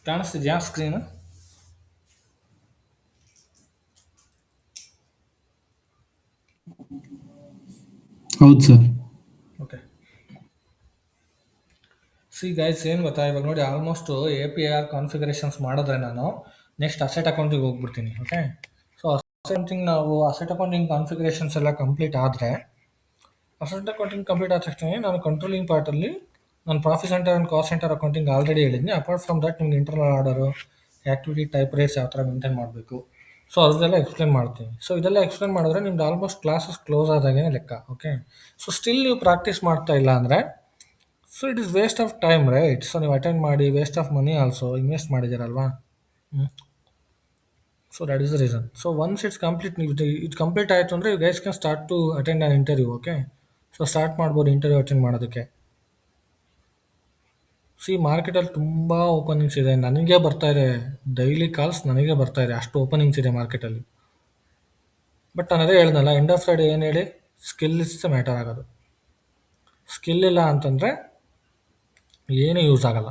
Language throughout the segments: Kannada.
ಕಾಣಿಸ್ತಿದ್ಯಾ ಸ್ಕ್ರೀನ್? ಹೌದು ಸರ್. ಓಕೆ. ಸಿ ಗೈಸ್, ಏನು ಗೊತ್ತಾ, ಇವಾಗ ನೋಡಿ almost A P R configurations ಮಾಡಿದ್ರೆ ನಾನು ನೆಕ್ಸ್ಟ್ ಅಸೆಟ್ ಅಕೌಂಟಿಗೆ ಹೋಗ್ಬಿಡ್ತೀನಿ. ಓಕೆ. ಸೊ ಅಕೌಂಟಿಂಗ್ ನಾವು ಅಸೆಟ್ ಅಕೌಂಟಿಂಗ್ ಕಾನ್ಫಿಗರೇಷನ್ಸ್ ಎಲ್ಲ ಕಂಪ್ಲೀಟ್ ಆದರೆ ಅಸೆಟ್ ಅಕೌಂಟಿಂಗ್ ಕಂಪ್ಲೀಟ್ ಆದ ತಕ್ಷಣ ನಾನು ಕಂಟ್ರೋಲಿಂಗ್ ಪಾರ್ಟಲ್ಲಿ ನಾನು profit centre and cost centre accounting already ಹೇಳಿದ್ದೀನಿ. ಅಪಾರ್ಟ್ ಫ್ರಮ್ ದಟ್ ನಿಮ್ಗೆ internal order, activity type rates ಯಾವ ಥರ ಮೇಂಟೈನ್ ಮಾಡಬೇಕು, ಸೊ ಅದೆಲ್ಲ ಎಕ್ಸ್ಪ್ಲೇನ್ ಮಾಡ್ತೀನಿ. ಸೊ ಇದೆಲ್ಲ ಎಕ್ಸ್ಪ್ಲೇನ್ ಮಾಡಿದ್ರೆ ನಿಮ್ದು ಆಲ್ಮೋಸ್ಟ್ ಕ್ಲಾಸಸ್ ಕ್ಲೋಸ್ ಆದಾಗೇ ಲೆಕ್ಕ. ಓಕೆ. ಸೊ ಸ್ಟಿಲ್ ನೀವು ಪ್ರಾಕ್ಟೀಸ್ ಮಾಡ್ತಾ ಇಲ್ಲ ಅಂದರೆ so it is waste of time, right? So ನೀವು ಅಟೆಂಡ್ ಮಾಡಿ waste of money also invest ಮಾಡಿದ್ದೀರಲ್ವಾ. So that is the reason. So once it's complete, ನೀವು ಇದು ಕಂಪ್ಲೀಟ್ ಆಯಿತು ಅಂದರೆ you guys can start to attend an interview. Okay. So start ಮಾಡ್ಬೋದು ಇಂಟರ್ವ್ಯೂ ಅಟೆಂಡ್ ಮಾಡೋದಕ್ಕೆ. ಸಿ ಮಾರ್ಕೆಟಲ್ಲಿ ತುಂಬ ಓಪನಿಂಗ್ಸ್ ಇದೆ, ನನಗೆ ಬರ್ತಾ ಇದೆ ಡೈಲಿ ಕಾಲ್ಸ್, ನನಗೆ ಬರ್ತಾ ಇದೆ, ಅಷ್ಟು ಓಪನಿಂಗ್ಸ್ ಇದೆ ಮಾರ್ಕೆಟಲ್ಲಿ. ಬಟ್ ನಾನು ಅದೇ ಹೇಳ್ದಲ್ಲ, ಎಂಡ್ ಆಫ್ ದ ಡೇ ಏನು ಹೇಳಿ, ಸ್ಕಿಲ್ ಇಸ್ ಮ್ಯಾಟರ್ ಆಗೋದು. ಸ್ಕಿಲ್ ಇಲ್ಲ ಅಂತಂದರೆ ಏನೂ ಯೂಸ್ ಆಗಲ್ಲ.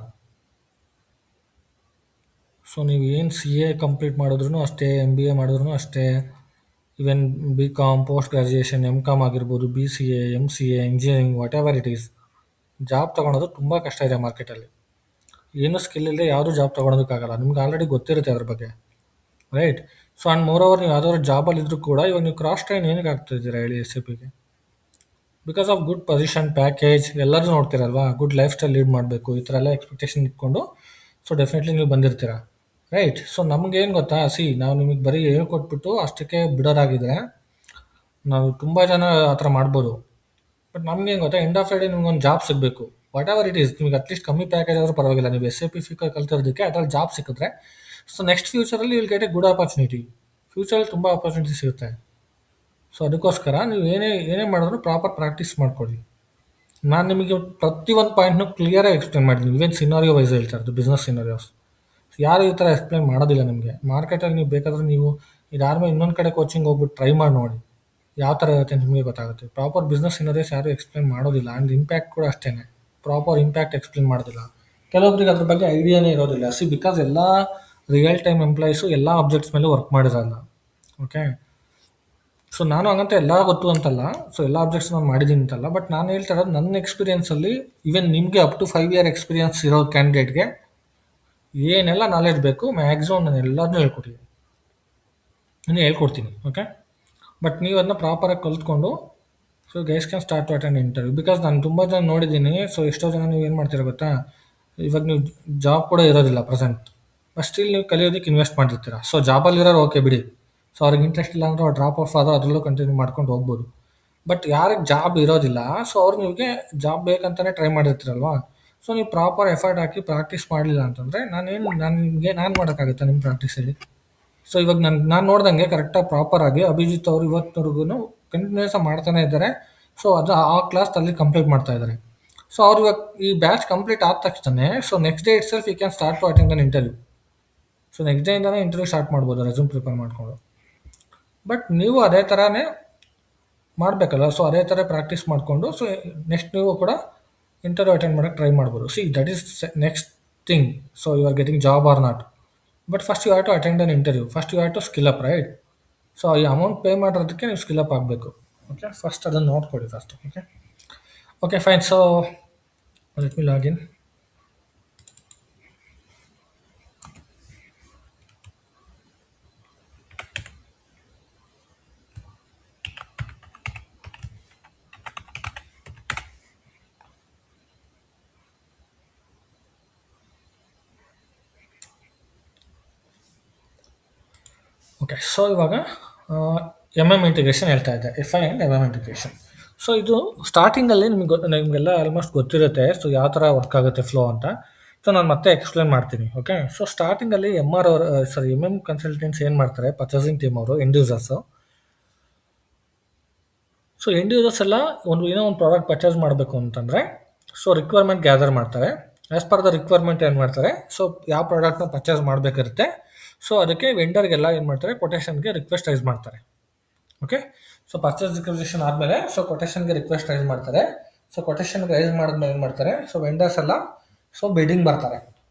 ಸೊ ನೀವು ಏನು ಸಿ ಎ ಕಂಪ್ಲೀಟ್ ಮಾಡಿದ್ರೂ ಅಷ್ಟೇ, ಎಮ್ ಬಿ ಎ ಮಾಡಿದ್ರೂ ಅಷ್ಟೇ, even B Com, post graduation, M Com ಆಗಿರ್ಬೋದು, B C A, M C A, engineering, whatever it is, job ತೊಗೊಳೋದು ತುಂಬ ಕಷ್ಟ ಇದೆ ಮಾರ್ಕೆಟಲ್ಲಿ. ಏನೂ ಸ್ಕಿಲ್ ಇಲ್ಲದೆ ಯಾವುದೂ ಜಾಬ್ ತೊಗೊಳೋದಕ್ಕಾಗಲ್ಲ. ನಿಮ್ಗೆ ಆಲ್ರೆಡಿ ಗೊತ್ತಿರುತ್ತೆ ಅದ್ರ ಬಗ್ಗೆ, right? So and more over, ನೀವು ಯಾವ್ದಾದ್ರು ಜಾಬಲ್ಲಿ ಇದ್ರೂ ಕೂಡ ಇವಾಗ ನೀವು ಕ್ರಾಸ್ ಟ್ರೈನ್ ಏನಕ್ಕೆ ಆಗ್ತಿದ್ದೀರಾ ಹೇಳಿ ಎಸ್ ಎ ಪಿಗೆ? Because of good position, package ಎಲ್ಲರೂ ನೋಡ್ತೀರಲ್ವಾ, ಗುಡ್ ಲೈಫ್ ಸ್ಟೈಲ್ ಲೀಡ್ ಮಾಡಬೇಕು, ಈ ಥರ ಎಲ್ಲ ಎಕ್ಸ್ಪೆಕ್ಟೇಷನ್ ಇಟ್ಕೊಂಡು ಸೊ ಡೆಫಿನೆಟ್ಲಿ ನೀವು ಬಂದಿರ್ತೀರಾ, ರೈಟ್? ಸೊ ನಮಗೇನು ಗೊತ್ತಾ, ನಾವು ನಿಮಗೆ ಬರೀ ಹೇಳ್ಕೊಟ್ಬಿಟ್ಟು ಅಷ್ಟಕ್ಕೆ ಬಿಡೋದಾಗಿದ್ರೆ ನಾವು ತುಂಬ ಜನ ಆ ಥರ ಮಾಡ್ಬೋದು. ಬಟ್ ನಮ್ಗೇನು ಗೊತ್ತಾ, ಎಂಡ್ ಆಫ್ ದ ಡೇ ನಿಮ್ಗೊಂದು ಜಾಬ್ ಸಿಗಬೇಕು, ವಾಟ್ ಎವರ್ ಇಟ್ ಈಸ್. ನಿಮ್ಗೆ ಅಟ್ಲೀಸ್ಟ್ ಕಮ್ಮಿ ಪ್ಯಾಕೇಜ್ ಆದರೂ ಪರವಾಗಿಲ್ಲ, ನೀವು ಎಸ್ ಎ ಪಿ ಕಲ್ತಿರೋದಕ್ಕೆ ಅದ್ರಲ್ಲಿ ಜಾಬ್ ಸಿಕ್ಕಿದ್ರೆ ಸೊ ನೆಕ್ಸ್ಟ್ ಫ್ಯೂಚರಲ್ಲಿ will get a good opportunity. ಫ್ಯೂಚರಲ್ಲಿ ತುಂಬ ಆಪರ್ಚುನಿಟಿ ಸಿಗುತ್ತೆ. ಸೊ ಅದಕ್ಕೋಸ್ಕರ ನೀವು ಏನೇ ಏನೇ ಮಾಡಿದ್ರು ಪ್ರಾಪರ್ ಪ್ರಾಕ್ಟೀಸ್ ಮಾಡ್ಕೊಳ್ಳಿ. ನಾನು ನಿಮಗೆ ಪ್ರತಿಯೊಂದು ಪಾಯಿಂಟ್ನು ಕ್ಲಿಯರಾಗಿ ಎಕ್ಸ್ಪ್ಲೇನ್ ಮಾಡಿದ್ದೀನಿ. ಇವೇನು ಸಿನಾರಿಯೋ ವೈಸ್ ಹೇಳ್ತಾ ಇರೋದು, ಬಿಸ್ನೆಸ್ ಸಿನಾರಿಯೋಸ್. ಯಾರು ಈ ಥರ ಎಕ್ಸ್ಪ್ಲೇನ್ ಮಾಡೋದಿಲ್ಲ ನಿಮಗೆ. ಮಾರ್ಕೆಟಲ್ಲಿ ನೀವು ಬೇಕಾದರೆ ನೀವು ಇದಾದ ಮೇಲೆ ಇನ್ನೊಂದು ಕಡೆ ಕೋಚಿಂಗ್ ಹೋಗ್ಬಿಟ್ಟು ಟ್ರೈ ಮಾಡಿ ನೋಡಿ, ಯಾವ ಥರ ಇರುತ್ತೆ ನಿಮಗೆ ಗೊತ್ತಾಗುತ್ತೆ. ಪ್ರಾಪರ್ ಬಿಸ್ನೆಸ್ ಸಿನಾರಿಯೋಸ್ ಯಾರು ಎಕ್ಸ್ಪ್ಲೇನ್ ಮಾಡೋದಿಲ್ಲ. ಆ್ಯಂಡ್ ಇಂಪ್ಯಾಕ್ಟ್ ಕೂಡ ಅಷ್ಟೇ, ಪ್ರಾಪರ್ ಇಂಪ್ಯಾಕ್ಟ್ ಎಕ್ಸ್ಪ್ಲೇನ್ ಮಾಡೋದಿಲ್ಲ. ಕೆಲವೊಬ್ರಿಗೆ ಅದ್ರ ಬಗ್ಗೆ ಐಡಿಯಾನೇ ಇರೋದಿಲ್ಲ. ಬಿಕಾಸ್ ಎಲ್ಲ ರಿಯಲ್ ಟೈಮ್ ಎಂಪ್ಲಾಯೀಸು ಎಲ್ಲ ಆಬ್ಜೆಕ್ಟ್ಸ್ ಮೇಲೆ ವರ್ಕ್ ಮಾಡಿರಲ್ಲ. ಓಕೆ. ಸೊ ನಾನು ಹಂಗಂತ ಎಲ್ಲ ಗೊತ್ತು ಅಂತಲ್ಲ, ಸೊ ಎಲ್ಲ ಆಬ್ಜೆಕ್ಟ್ಸ್ ನಾನು ಮಾಡಿದ್ದೀನಿ ಅಂತಲ್ಲ, ಬಟ್ ನಾನು ಹೇಳ್ತಾ ಇರೋದು ನನ್ನ ಎಕ್ಸ್ಪೀರಿಯನ್ಸಲ್ಲಿ. ಈವನ್ ನಿಮಗೆ ಅಪ್ ಟು 5 ಇಯರ್ ಎಕ್ಸ್ಪೀರಿಯನ್ಸ್ ಇರೋ ಕ್ಯಾಂಡಿಡೇಟ್ಗೆ ಏನೆಲ್ಲ ನಾಲೆಡ್ಜ್ ಬೇಕು ಮ್ಯಾಕ್ಸಿಮಮ್ ನಾನು ಎಲ್ಲದನ್ನೂ ಹೇಳ್ಕೊಡ್ತೀನಿ. ಓಕೆ. ಬಟ್ ನೀವು ಅದನ್ನ ಪ್ರಾಪರಾಗಿ ಕಲ್ತ್ಕೊಂಡು so guys can start to attend interview. Because ನಾನು ತುಂಬ ಜನ ನೋಡಿದ್ದೀನಿ. ಸೊ ಎಷ್ಟೋ ಜನ ನೀವು ಏನು ಮಾಡ್ತೀರಾ ಗೊತ್ತಾ, ಇವಾಗ ನೀವು ಜಾಬ್ ಕೂಡ ಇರೋದಿಲ್ಲ ಪ್ರೆಸೆಂಟ್, ಬಟ್ ಸ್ಟಿಲ್ ನೀವು ಕಲಿಯೋದಕ್ಕೆ ಇನ್ವೆಸ್ಟ್ ಮಾಡಿರ್ತೀರ. ಸೊ ಜಾಬಲ್ಲಿ ಇರೋರು ಓಕೆ ಬಿಡಿ, ಸೊ ಅವ್ರಿಗೆ ಇಂಟ್ರೆಸ್ಟ್ ಇಲ್ಲ ಅಂದರೆ ಅವ್ರು ಡ್ರಾಪ್ ಆಫ್ ಆದರೂ ಅದರಲ್ಲೂ ಕಂಟಿನ್ಯೂ ಮಾಡ್ಕೊಂಡು ಹೋಗ್ಬೋದು. ಬಟ್ ಯಾರಿಗೆ ಜಾಬ್ ಇರೋದಿಲ್ಲ, ಸೊ ಅವ್ರು ನಿಮಗೆ ಜಾಬ್ ಬೇಕಂತಲೇ ಟ್ರೈ ಮಾಡಿರ್ತೀರಲ್ವಾ. ಸೊ ನೀವು ಪ್ರಾಪರ್ ಎಫರ್ಟ್ ಹಾಕಿ ಪ್ರಾಕ್ಟೀಸ್ ಮಾಡಲಿಲ್ಲ ಅಂತಂದರೆ ನಾನು ಮಾಡೋಕ್ಕಾಗುತ್ತಾ ನಿಮ್ಮ ಪ್ರಾಕ್ಟೀಸಲ್ಲಿ? ಸೊ ಇವಾಗ ನಾನು ನೋಡ್ದಂಗೆ ಕರೆಕ್ಟಾಗಿ ಪ್ರಾಪರಾಗಿ ಅಭಿಜಿತ್ ಅವರು ಇವತ್ತಿನವರೆಗೂ ಕಂಟಿನ್ಯೂಸ್ ಮಾಡ್ತಾನೆ ಇದ್ದಾರೆ. ಸೊ ಅದು ಆ ಕ್ಲಾಸ್ ಅಲ್ಲಿ ಕಂಪ್ಲೀಟ್ ಮಾಡ್ತಾ ಇದ್ದಾರೆ. ಸೊ ಅವ್ರು ಇವಾಗ ಈ ಬ್ಯಾಚ್ ಕಂಪ್ಲೀಟ್ ಆದ ತಕ್ಷಣ so next day itself you can start to attend an interview. So next ಡೇಯಿಂದನೇ ಇಂಟರ್ವ್ಯೂ ಸ್ಟಾರ್ಟ್ ಮಾಡ್ಬೋದು ರೆಸ್ಯೂಮ್ ಪ್ರಿಪೇರ್ ಮಾಡಿಕೊಂಡು. ಬಟ್ ನೀವು ಅದೇ ಥರನೇ ಮಾಡಬೇಕಲ್ಲ. ಸೊ ಅದೇ ಥರ ಪ್ರಾಕ್ಟೀಸ್ ಮಾಡಿಕೊಂಡು ಸೊ ನೆಕ್ಸ್ಟ್ ನೀವು ಕೂಡ ಇಂಟರ್ವ್ಯೂ ಅಟೆಂಡ್ ಮಾಡೋಕ್ಕೆ ಟ್ರೈ ಮಾಡ್ಬೋದು. That is next thing. So you are getting job or not, but first you have to attend an interview. First you have to skill up, right? So ಈ ಅಮೌಂಟ್ ಪೇ ಮಾಡೋದಕ್ಕೆ ನೀವು ಸ್ಕಿಲ್ ಅಪ್ ಆಗಬೇಕು. ಓಕೆ. ಫಸ್ಟ್ ಅದನ್ನು ನೋಡ್ಕೊಳ್ಳಿ first. Okay. Okay fine. So let me log in. Okay. So ಇವಾಗ ಎಮ್ ಎಮ್ ಇಂಟಿಗ್ರೇಷನ್ ಹೇಳ್ತಾ ಇದ್ದೆ, F I and M M integration. So ಇದು ಸ್ಟಾರ್ಟಿಂಗಲ್ಲಿ ನಿಮಗೆಲ್ಲ ಆಲ್ಮೋಸ್ಟ್ ಗೊತ್ತಿರುತ್ತೆ ಸೊ ಯಾವ ಥರ ವರ್ಕ್ ಆಗುತ್ತೆ ಫ್ಲೋ ಅಂತ. ಸೊ ನಾನು ಮತ್ತೆ ಎಕ್ಸ್ಪ್ಲೇನ್ ಮಾಡ್ತೀನಿ. ಓಕೆ. ಸೊ ಸ್ಟಾರ್ಟಿಂಗಲ್ಲಿ ಎಮ್ ಆರ್ ಅವರು ಎಮ್ ಎಮ್ ಕನ್ಸಲ್ಟೆಂಟ್ಸ್ ಏನು ಮಾಡ್ತಾರೆ, ಪರ್ಚೇಸಿಂಗ್ ಟೀಮ್ ಅವರು, end users. So end users ಎಲ್ಲ ಏನೋ ಒಂದು ಪ್ರಾಡಕ್ಟ್ ಪರ್ಚೇಸ್ ಮಾಡಬೇಕು ಅಂತಂದರೆ ಸೊ ರಿಕ್ವೈರ್ಮೆಂಟ್ ಗ್ಯಾದರ್ ಮಾಡ್ತಾರೆ. ಆ್ಯಸ್ ಪರ್ ದ ರಿಕ್ವೈರ್ಮೆಂಟ್ ಏನು ಮಾಡ್ತಾರೆ, ಸೊ ಯಾವ ಪ್ರಾಡಕ್ಟ್ನ ಪರ್ಚೇಸ್ ಮಾಡಬೇಕಿರುತ್ತೆ ಸೊ ಅದಕ್ಕೆ ವೆಂಡರ್ಗೆಲ್ಲ ಏನು ಮಾಡ್ತಾರೆ, ಕೊಟೇಶನ್ಗೆ ರಿಕ್ವೆಸ್ಟ್ ರೈಸ್ ಮಾಡ್ತಾರೆ. ಓಕೆ. ಸೊ ಪರ್ಚೇಸ್ ರಿಕ್ವೆಸ್ಟೇಷನ್ ಆದಮೇಲೆ ಸೊ ಕೊಟೇಶನ್ಗೆ ರಿಕ್ವೆಸ್ಟ್ ರೈಸ್ ಮಾಡ್ತಾರೆ. ಸೊ ಕೊಟೇಶನ್ಗೆ ರೈಸ್ ಮಾಡಿದ್ಮೇಲೆ ಏನು ಮಾಡ್ತಾರೆ, ಸೊ ವೆಂಡರ್ಸ್ ಎಲ್ಲ ಸೊ ಬಿಡಿಂಗ್ ಬರ್ತಾರೆ.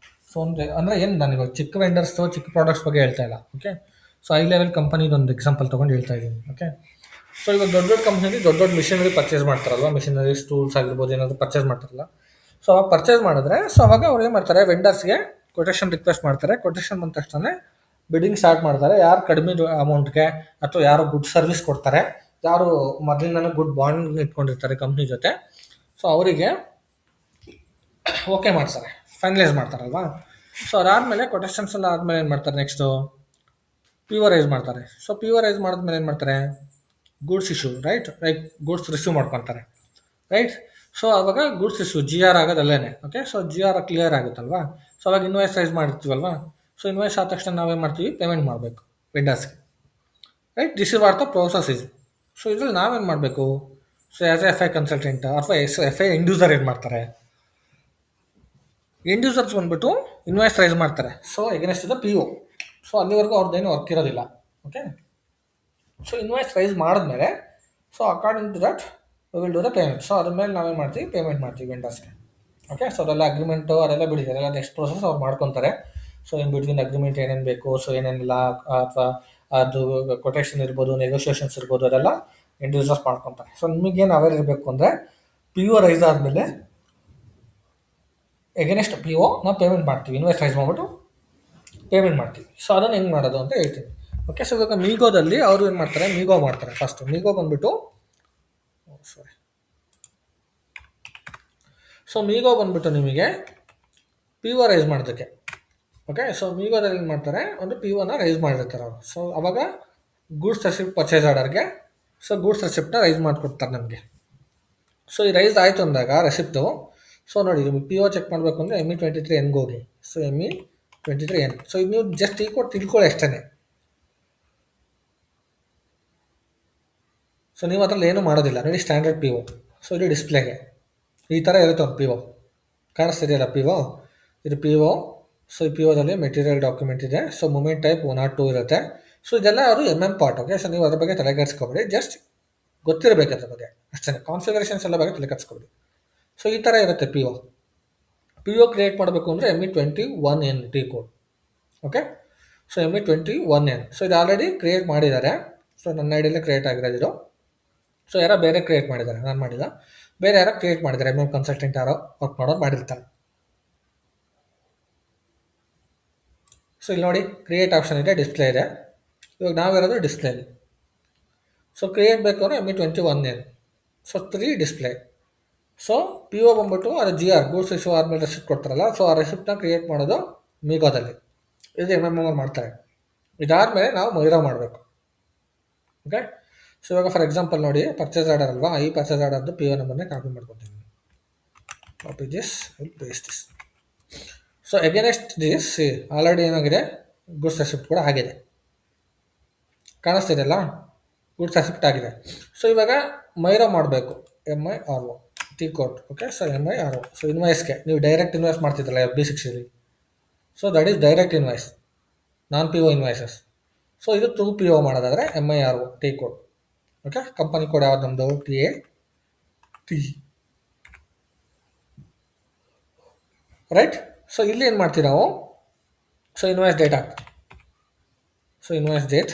ಸೊ ಅಂದರೆ ಏನು ನಾನು ಇವಾಗ ಚಿಕ್ಕ ವೆಂಡರ್ಸು ಚಿಕ್ಕ ಪ್ರಾಡಕ್ಟ್ಸ್ ಬಗ್ಗೆ ಹೇಳ್ತಾ ಇಲ್ಲ. ಓಕೆ, ಸೊ ಹೈ ಲೆವೆಲ್ ಕಂಪನಿದೊಂದು ಎಕ್ಸಾಂಪಲ್ ತೊಗೊಂಡು ಹೇಳ್ತಾ ಇದ್ದೀನಿ. ಓಕೆ, ಸೊ ಇವಾಗ ದೊಡ್ಡ ದೊಡ್ಡ ಕಂಪ್ನಿಲಿ ದೊಡ್ಡ ದೊಡ್ಡ ಮಿಷನರಿ ಪರ್ಚೇಸ್ ಮಾಡ್ತಾರಲ್ವ, ಮಿಷನರೀಸ್ ಟೂಲ್ಸ್ ಆಗಿರ್ಬೋದು ಏನಾದರೂ ಪರ್ಚೇಸ್ ಮಾಡ್ತಾರಲ್ಲ. ಸೊ ಅವಾಗ ಪರ್ಚೇಸ್ ಮಾಡಿದ್ರೆ ಸೊ ಅವಾಗ ಅವ್ರು ಏನು ಮಾಡ್ತಾರೆ, ವೆಂಡರ್ಸ್ಗೆ ಕೊಟೇಶನ್ ರಿಕ್ವೆಸ್ಟ್ ಮಾಡ್ತಾರೆ. ಕೊಟೇಶನ್ ಬಂದ ತಕ್ಷಣ ಬಿಡಿಂಗ್ ಸ್ಟಾರ್ಟ್ ಮಾಡ್ತಾರೆ. ಯಾರು ಕಡಿಮೆ ಅಮೌಂಟ್ಗೆ ಅಥವಾ ಯಾರು ಗುಡ್ ಸರ್ವಿಸ್ ಕೊಡ್ತಾರೆ, ಯಾರು ಮೊದಲಿಂದನೂ ಗುಡ್ ಬಾಂಡ್ ಇಟ್ಕೊಂಡಿರ್ತಾರೆ ಕಂಪ್ನಿ ಜೊತೆ, ಸೊ ಅವರಿಗೆ ಓಕೆ ಮಾಡ್ತಾರೆ, ಫೈನಲೈಸ್ ಮಾಡ್ತಾರಲ್ವಾ. ಸೊ ಅದಾದಮೇಲೆ ಕೊಟೇಶನ್ಸ್ ಎಲ್ಲ ಆದಮೇಲೆ ಏನು ಮಾಡ್ತಾರೆ, ನೆಕ್ಸ್ಟು ಪ್ಯೂವರೈಸ್ ಮಾಡ್ತಾರೆ. ಸೊ ಪ್ಯೂವರೈಸ್ ಮಾಡಿದ್ಮೇಲೆ ಏನು ಮಾಡ್ತಾರೆ, goods issue, right, like goods receive ಮಾಡ್ಕೊತಾರೆ, ರೈಟ್. ಸೊ ಅವಾಗ ಗೂಡ್ಸ್ ಇಶ್ಯೂ ಜಿ ಆರ್ ಆಗೋದಲ್ಲೇ. Okay, so G R clear ಆಗುತ್ತಲ್ವಾ. ಸೊ ಅವಾಗ ಇನ್ವಾಯ್ಸ್ ರೈಸ್ ಮಾಡಿರ್ತೀವಲ್ವಾ. ಸೊ ಇನ್ವಾಯ್ಸ್ ಆದ ತಕ್ಷಣ ನಾವೇನು ಮಾಡ್ತೀವಿ, ಪೇಮೆಂಟ್ ಮಾಡಬೇಕು ವೆಂಡರ್ಸ್ಗೆ, right. This is what the process is. So ಇದ್ರಲ್ಲಿ ನಾವೇನು ಮಾಡಬೇಕು, so as a F I consultant ಅಥವಾ ಎಫ್ ಐ ಎಂಡ್ ಯೂಸರ್ ಏನು ಮಾಡ್ತಾರೆ, ಎಂಡ್ ಯೂಸರ್ಸ್ ಬಂದ್ಬಿಟ್ಟು ಇನ್ವಾಯ್ಸ್ ರೈಸ್ ಮಾಡ್ತಾರೆ. So against the P O. So ಅಲ್ಲಿವರೆಗೂ ಅವ್ರದ್ದೇನು ವರ್ಕ್ ಇರೋದಿಲ್ಲ. ಓಕೆ, ಸೊ ಇನ್ವಾಯ್ಸ್ ರೈಸ್ ಮಾಡಿದ್ಮೇಲೆ so according to that will do the payment. So ಅದ್ರ ಮೇಲೆ ನಾವೇನು ಮಾಡ್ತೀವಿ, ಪೇಮೆಂಟ್ ಮಾಡ್ತೀವಿ ವೆಂಡರ್ಸ್ಗೆ. ಓಕೆ, ಸೊ ಅದೆಲ್ಲ ಅಗ್ರಿಮೆಂಟು ಅದೆಲ್ಲ ಬಿಡಿ, ಅದೆಲ್ಲ ನೆಕ್ಸ್ಟ್ ಪ್ರೊಸೆಸ್ ಅವ್ರು ಮಾಡ್ಕೊತಾರೆ. ಸೊ ಇನ್ ಬಿಟ್ವೀನ್ ಅಗ್ರಿಮೆಂಟ್ ಏನೇನು ಬೇಕು, ಸೊ ಏನೇನಿಲ್ಲ, ಅಥವಾ ಅದು ಕೊಟೇಶನ್ ಇರ್ಬೋದು, ನೆಗೋಷಿಯೇಷನ್ಸ್ ಇರ್ಬೋದು, ಅದೆಲ್ಲ ಎಂಡ್ ಯೂಸರ್ಸ್ ಮಾಡ್ಕೊತಾರೆ. ಸೊ ನಿಮಗೇನು ಅವೇರ್ ಇರಬೇಕು ಅಂದರೆ, ಪಿ ಒ ರೈಸ್ ಆದಮೇಲೆ ಎಗೇನೆಸ್ಟ್ ಪಿ ಒ ನಾವು ಪೇಮೆಂಟ್ ಮಾಡ್ತೀವಿ, ಇನ್ವೆಸ್ಟ್ ರೈಸ್ ಮಾಡಿಬಿಟ್ಟು ಪೇಮೆಂಟ್ ಮಾಡ್ತೀವಿ. ಸೊ ಅದನ್ನು ಹೆಂಗೆ ಮಾಡೋದು ಅಂತ ಹೇಳ್ತೀನಿ. ಓಕೆ, ಸೊ ಇವಾಗ ಮೀಗೋದಲ್ಲಿ ಅವರು ಏನು ಮಾಡ್ತಾರೆ, ಮೀಗೋ ಮಾಡ್ತಾರೆ. ಫಸ್ಟು ಮೀಗೋ ಬಂದುಬಿಟ್ಟು ಸೊ ಮೀಗೋ ಬಂದುಬಿಟ್ಟು ನಿಮಗೆ ಪಿ ಒ ರೈಸ್ ಮಾಡೋದಕ್ಕೆ. ಓಕೆ, ಸೊ ಮೀಗೋದಲ್ಲಿ ಏನು ಮಾಡ್ತಾರೆ, ಒಂದು ಪಿ ಒನ ರೈಸ್ ಮಾಡಿರ್ತಾರೆ ಅವರು. ಸೊ ಅವಾಗ ಗೂಡ್ಸ್ ರೆಸಿಪ್ಟ್ ಪರ್ಚೇಸ್ ಆರ್ಡರ್ಗೆ ಸೊ ಗೂಡ್ಸ್ ರೆಸಿಪ್ಟನ್ನ ರೈಸ್ ಮಾಡಿಕೊಡ್ತಾರೆ ನಮಗೆ. ಸೊ ಈ ರೈಸ್ ಆಯಿತು ಅಂದಾಗ ರೆಸಿಪ್ಟು, ಸೊ ನೋಡಿ ನಿಮಗೆ ಪಿ ಒ ಚೆಕ್ ಮಾಡಬೇಕು ಅಂದರೆ ME23Nಗೆ ಹೋಗಿ. So ME23N. ಸೊ ಇದು ನೀವು ಜಸ್ಟ್ ತಿಳ್ಕೊಳ್ಳಿ ಅಷ್ಟೇ. ಸೊ ನೀವು ಅದ್ರಲ್ಲಿ ಏನೂ ಮಾಡೋದಿಲ್ಲ ನೋಡಿ, ಸ್ಟ್ಯಾಂಡರ್ಡ್ ಪಿ ಒ. ಸೊ ಇದು ಡಿಸ್ಪ್ಲೇಗೆ ಈ ಥರ ಇರುತ್ತೆ ಒಂದು ಪಿ ಒ. ಕಾಣಿಸ್ತಿದೆಯಲ್ಲ ಪಿ ಒ, ಇದು ಪಿ ಒ. ಸೊ ಈ ಪಿ ಒದಲ್ಲಿ ಮೆಟೀರಿಯಲ್ ಡಾಕ್ಯುಮೆಂಟ್ ಇದೆ. ಸೊ ಮೂಮೆಂಟ್ ಟೈಪ್ 1 or 2 ಇರುತ್ತೆ. ಸೊ ಇದೆಲ್ಲ ಅವರು ಪಾರ್ಟ್. ಓಕೆ, ಸೊ ನೀವು ಅದ್ರ ಬಗ್ಗೆ ತಲೆ ಕೆಡಿಸ್ಕೊಬೇಡಿ, ಜಸ್ಟ್ ಗೊತ್ತಿರಬೇಕು ಅದ್ರ ಬಗ್ಗೆ ಅಷ್ಟೇ. ಕಾನ್ಫಿಗರೇಷನ್ಸ್ ಎಲ್ಲ ಬಗ್ಗೆ ತಲೆ ಕೆಡಿಸ್ಕೊಬೇಡಿ. ಸೊ ಈ ಥರ ಇರುತ್ತೆ P O. P O create ಮಾಡಬೇಕು ಅಂದರೆ ME21N T code. Okay, so ME21N. So ಇದು ಆಲ್ರೆಡಿ ಕ್ರಿಯೇಟ್ ಮಾಡಿದ್ದಾರೆ. ಸೊ ನನ್ನ ಐಡಿಯಲ್ಲೇ ಕ್ರಿಯೇಟ್ ಆಗಿರೋದು ಇದು. ಸೊ ಯಾರೋ ಬೇರೆ ಕ್ರಿಯೇಟ್ ಮಾಡಿದ್ದಾರೆ, ನಾನು ಮಾಡಿಲ್ಲ, ಬೇರೆ ಯಾರೋ ಕ್ರಿಯೇಟ್ ಮಾಡಿದ್ದಾರೆ. ಕನ್ಸಲ್ಟೆಂಟ್ ಯಾರೋ ವರ್ಕ್ ಮಾಡೋರು ಮಾಡಿರ್ತಾರೆ. ಸೊ ಇಲ್ಲಿ ನೋಡಿ ಕ್ರಿಯೇಟ್ ಆಪ್ಷನ್ ಇದೆ, ಡಿಸ್ಪ್ಲೇ ಇದೆ. ಇವಾಗ ನಾವಿರೋದು ಡಿಸ್ಪ್ಲೇಲಿ. ಸೊ ಕ್ರಿಯೇಟ್ ಬೇಕು ಅಂದರೆ ME21N. So 3 display. So P O ಬಂದ್ಬಿಟ್ಟು ಅದು ಜಿ ಆರ್ ಗೂಡ್ಸ್ ಇಶ್ಯೂ ಆದಮೇಲೆ ರೆಸಿಪ್ಟ್ ಕೊಡ್ತಾರಲ್ಲ, ಸೊ ಆ ರೆಸಿಪ್ಟನ್ನ ಕ್ರಿಯೇಟ್ ಮಾಡೋದು ಮೀಗೋದಲ್ಲಿ. ಇದು MMO ಮಾಡ್ತಾರೆ. ಇದಾದಮೇಲೆ ನಾವು ಮೈರೋ ಮಾಡಬೇಕು. ಓಕೆ, ಸೊ ಇವಾಗ ಫಾರ್ ಎಕ್ಸಾಂಪಲ್ ನೋಡಿ, ಪರ್ಚೇಸ್ ಆರ್ಡರ್ ಅಲ್ವಾ, ಈ ಪರ್ಚೇಸ್ ಆರ್ಡರ್ದು ಪಿ ಒ ನಂಬರ್ನೇ ಕಾಪಿ ಮಾಡ್ಕೊತೀನಿ. Copy this, paste this. So against this already ಏನಾಗಿದೆ, ಗೂಡ್ಸ್ ರೆಸಿಪ್ಟ್ ಕೂಡ ಆಗಿದೆ, ಕಾಣಿಸ್ತಿದೆಯಲ್ಲ, ಗೂಡ್ಸ್ ರೆಸಿಪ್ಟ್ ಆಗಿದೆ. ಸೊ ಇವಾಗ ಮೈರೋ ಮಾಡಬೇಕು, MIRO T code. Okay, so MIRO. So ಇನ್ವಾಯ್ಸ್ಗೆ ನೀವು ಡೈರೆಕ್ಟ್ ಇನ್ವಾಯ್ಸ್ ಮಾಡ್ತಿದ್ದಲ್ಲ FB60. So that is direct invoice, non P O invoices. So ಇದು ಥ್ರೂ ಪಿ ಒ ಮಾಡೋದಾದರೆ MIRO T code. Okay, company code ಯಾವ್ದು ನಮ್ಮದು, TAT, ರೈಟ್. ಸೊ ಇಲ್ಲಿ ಏನು ಮಾಡ್ತೀವಿ ನಾವು, ಸೊ ಇನ್ವಾಯ್ಸ್ ಡೇಟ್ ಹಾಕ್ತೀವಿ. So invoice date.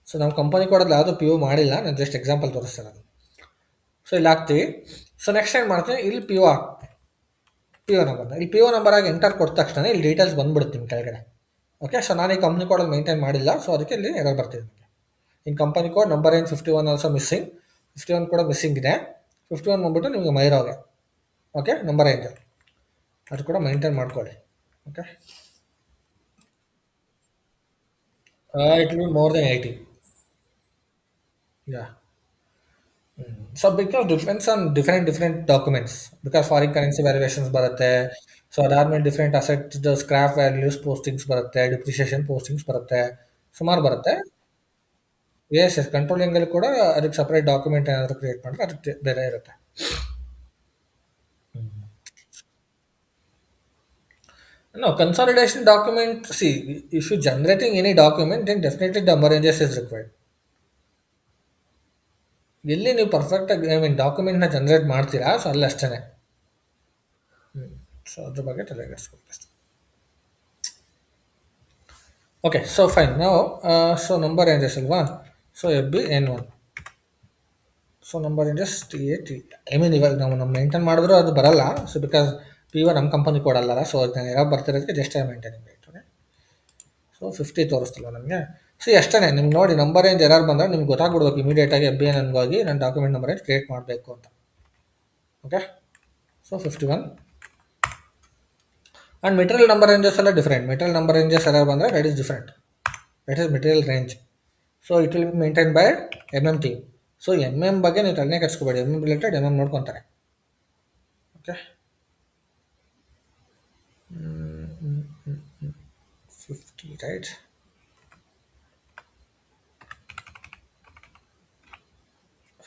ಸೊ ನಮ್ಮ ಕಂಪನಿ ಕೋಡಲ್ಲಿ ಯಾವುದೂ ಪಿ ಒ ಮಾಡಿಲ್ಲ, ನಾನು ಜಸ್ಟ್ ಎಕ್ಸಾಂಪಲ್ ತೋರಿಸ್ತೀನಿ ಅದು. ಸೊ ಇಲ್ಲಿ ಹಾಕ್ತೀವಿ. ಸೊ ನೆಕ್ಸ್ಟ್ ಏನು ಮಾಡ್ತೀವಿ, ಇಲ್ಲಿ ಪಿ ಒ ಹಾಕ್ತೀವಿ, ಪಿ ಒ ನಂಬರ್ನ. ಇಲ್ಲಿ ಪಿ ಒ ನಂಬರ್ ಆಗಿ ಎಂಟರ್ ಕೊಟ್ಟ ತಕ್ಷಣ ಇಲ್ಲಿ ಡೀಟೇಲ್ಸ್ ಬಂದುಬಿಡುತ್ತೆ ಕೆಳಗಡೆ. ಓಕೆ, ಸೊ ನಾನು ಈ ಕಂಪ್ನಿ ಕೋಡಲ್ಲಿ ಮೇಂಟೈನ್ ಮಾಡಿಲ್ಲ, ಸೊ ಅದಕ್ಕೆ ಇಲ್ಲಿ ಎರರ್ ಬರ್ತಿದೆ ನನಗೆ. ಇನ್ ಕಂಪನಿ ಕೋಡ್ ನಂಬರ್ ಏನು 51 ಆಲ್ಸೋ ಮಿಸ್ಸಿಂಗ್, 51 ಕೂಡ ಮಿಸ್ಸಿಂಗ್ ಇದೆ. 51 ಬಂದ್ಬಿಟ್ಟು ನಿಮಗೆ ಮೈರೋಗೆ. ಓಕೆ, ನಂಬರ್ ಏನು ಅದು ಕೂಡ ಮೇಂಟೈನ್ ಮಾಡ್ಕೊಳ್ಳಿ. Okay, it will be more than 80. Yeah. So because defence on different documents, because foreign currency valuations ಬರುತ್ತೆ. ಸೊ ಅದಾದ್ಮೇಲೆ different asset scrap values postings ಬರುತ್ತೆ, ಡಿಪ್ರಿಷಿಯೇಷನ್ ಪೋಸ್ಟಿಂಗ್ಸ್ ಬರುತ್ತೆ, ಸುಮಾರು ಬರುತ್ತೆ. ಎಸ್ ಕಂಟ್ರೋಲಿಂಗಲ್ಲಿ ಕೂಡ ಅದಕ್ಕೆ ಸಪ್ರೇಟ್ ಡಾಕ್ಯುಮೆಂಟ್ ಏನಾದರೂ ಕ್ರಿಯೇಟ್ ಮಾಡಿದ್ರೆ ಅದಕ್ಕೆ ಬೇರೆ ಇರುತ್ತೆ. No, consolidation document, see, if you're generating any document, then definitely the emergence is required. ಎಲ್ಲಿ ನೀವು ಪರ್ಫೆಕ್ಟಾಗಿ ಡಾಕ್ಯುಮೆಂಟ್ನ ಜನ್ರೇಟ್ ಮಾಡ್ತೀರಾ, ಸೊ ಅಲ್ಲಿ ಅಷ್ಟೇ. ಸೊ ಅದ್ರ ಬಗ್ಗೆ ತಲೆಗೆಡಿಸ್ಬೇಕು. Okay, so fine. ನಾವು ಸೊ ನಂಬರ್ ರೇಂಜಸ್ ಅಲ್ವಾ? So F B N one. So number ranges T A T. I mean ಇವಾಗ ನಾವು ಮೇಂಟೈನ್ ಮಾಡಿದ್ರು ಅದು ಬರಲ್ಲ. ಸೊ ಬಿಕಾಸ್ ಪಿ ಒ ನಮ್ಮ ಕಂಪನಿ ಕೊಡಲ್ಲ. ಸೊ ಅದನ್ನ ಯಾವಾಗ ಬರ್ತಿರೋದಕ್ಕೆ ಜಸ್ಟ್ ಮೇಂಟೈನಿಂಗ್ ರೇಟ್. ಸೊ 50 ತೋರಿಸ್ತಿಲ್ವ ನಮಗೆ? ಸೊ ಅಷ್ಟೇ, ನಿಮ್ಗೆ ನೋಡಿ ನಂಬರ್ ರೇಂಜ್ ಯಾರು ಬಂದರೆ ನಿಮ್ಗೆ ಗೊತ್ತಾಗ್ಬಿಡ್ಬೇಕು ಇಮಿಡಿಯೇಟಾಗಿ ಎಫ್ ಬಿ ಎನ್ ಹೋಗಿ ನಾನು ಡಾಕ್ಯುಮೆಂಟ್ ನಂಬರ್ ರೇಂಜ್ ಕ್ರಿಯೇಟ್ ಮಾಡಬೇಕು ಅಂತ. Okay, so 51. And material number ranges ಎಲ್ಲ ಡಿಫ್ರೆಂಟ್. ಮೆಟೀರಿಯಲ್ ನಂಬರ್ ರೇಂಜಸ್ ಯಾರು ಬಂದರೆ that is different. That is material range. So it will be maintain by M M team. So M M ಬಗ್ಗೆ ನೀವು ತಲೆನೇ ಕೆಡಿಸ್ಕೋಬೇಡಿ. M M related M M ನೋಡ್ಕೊತಾರೆ. Okay, 50 right.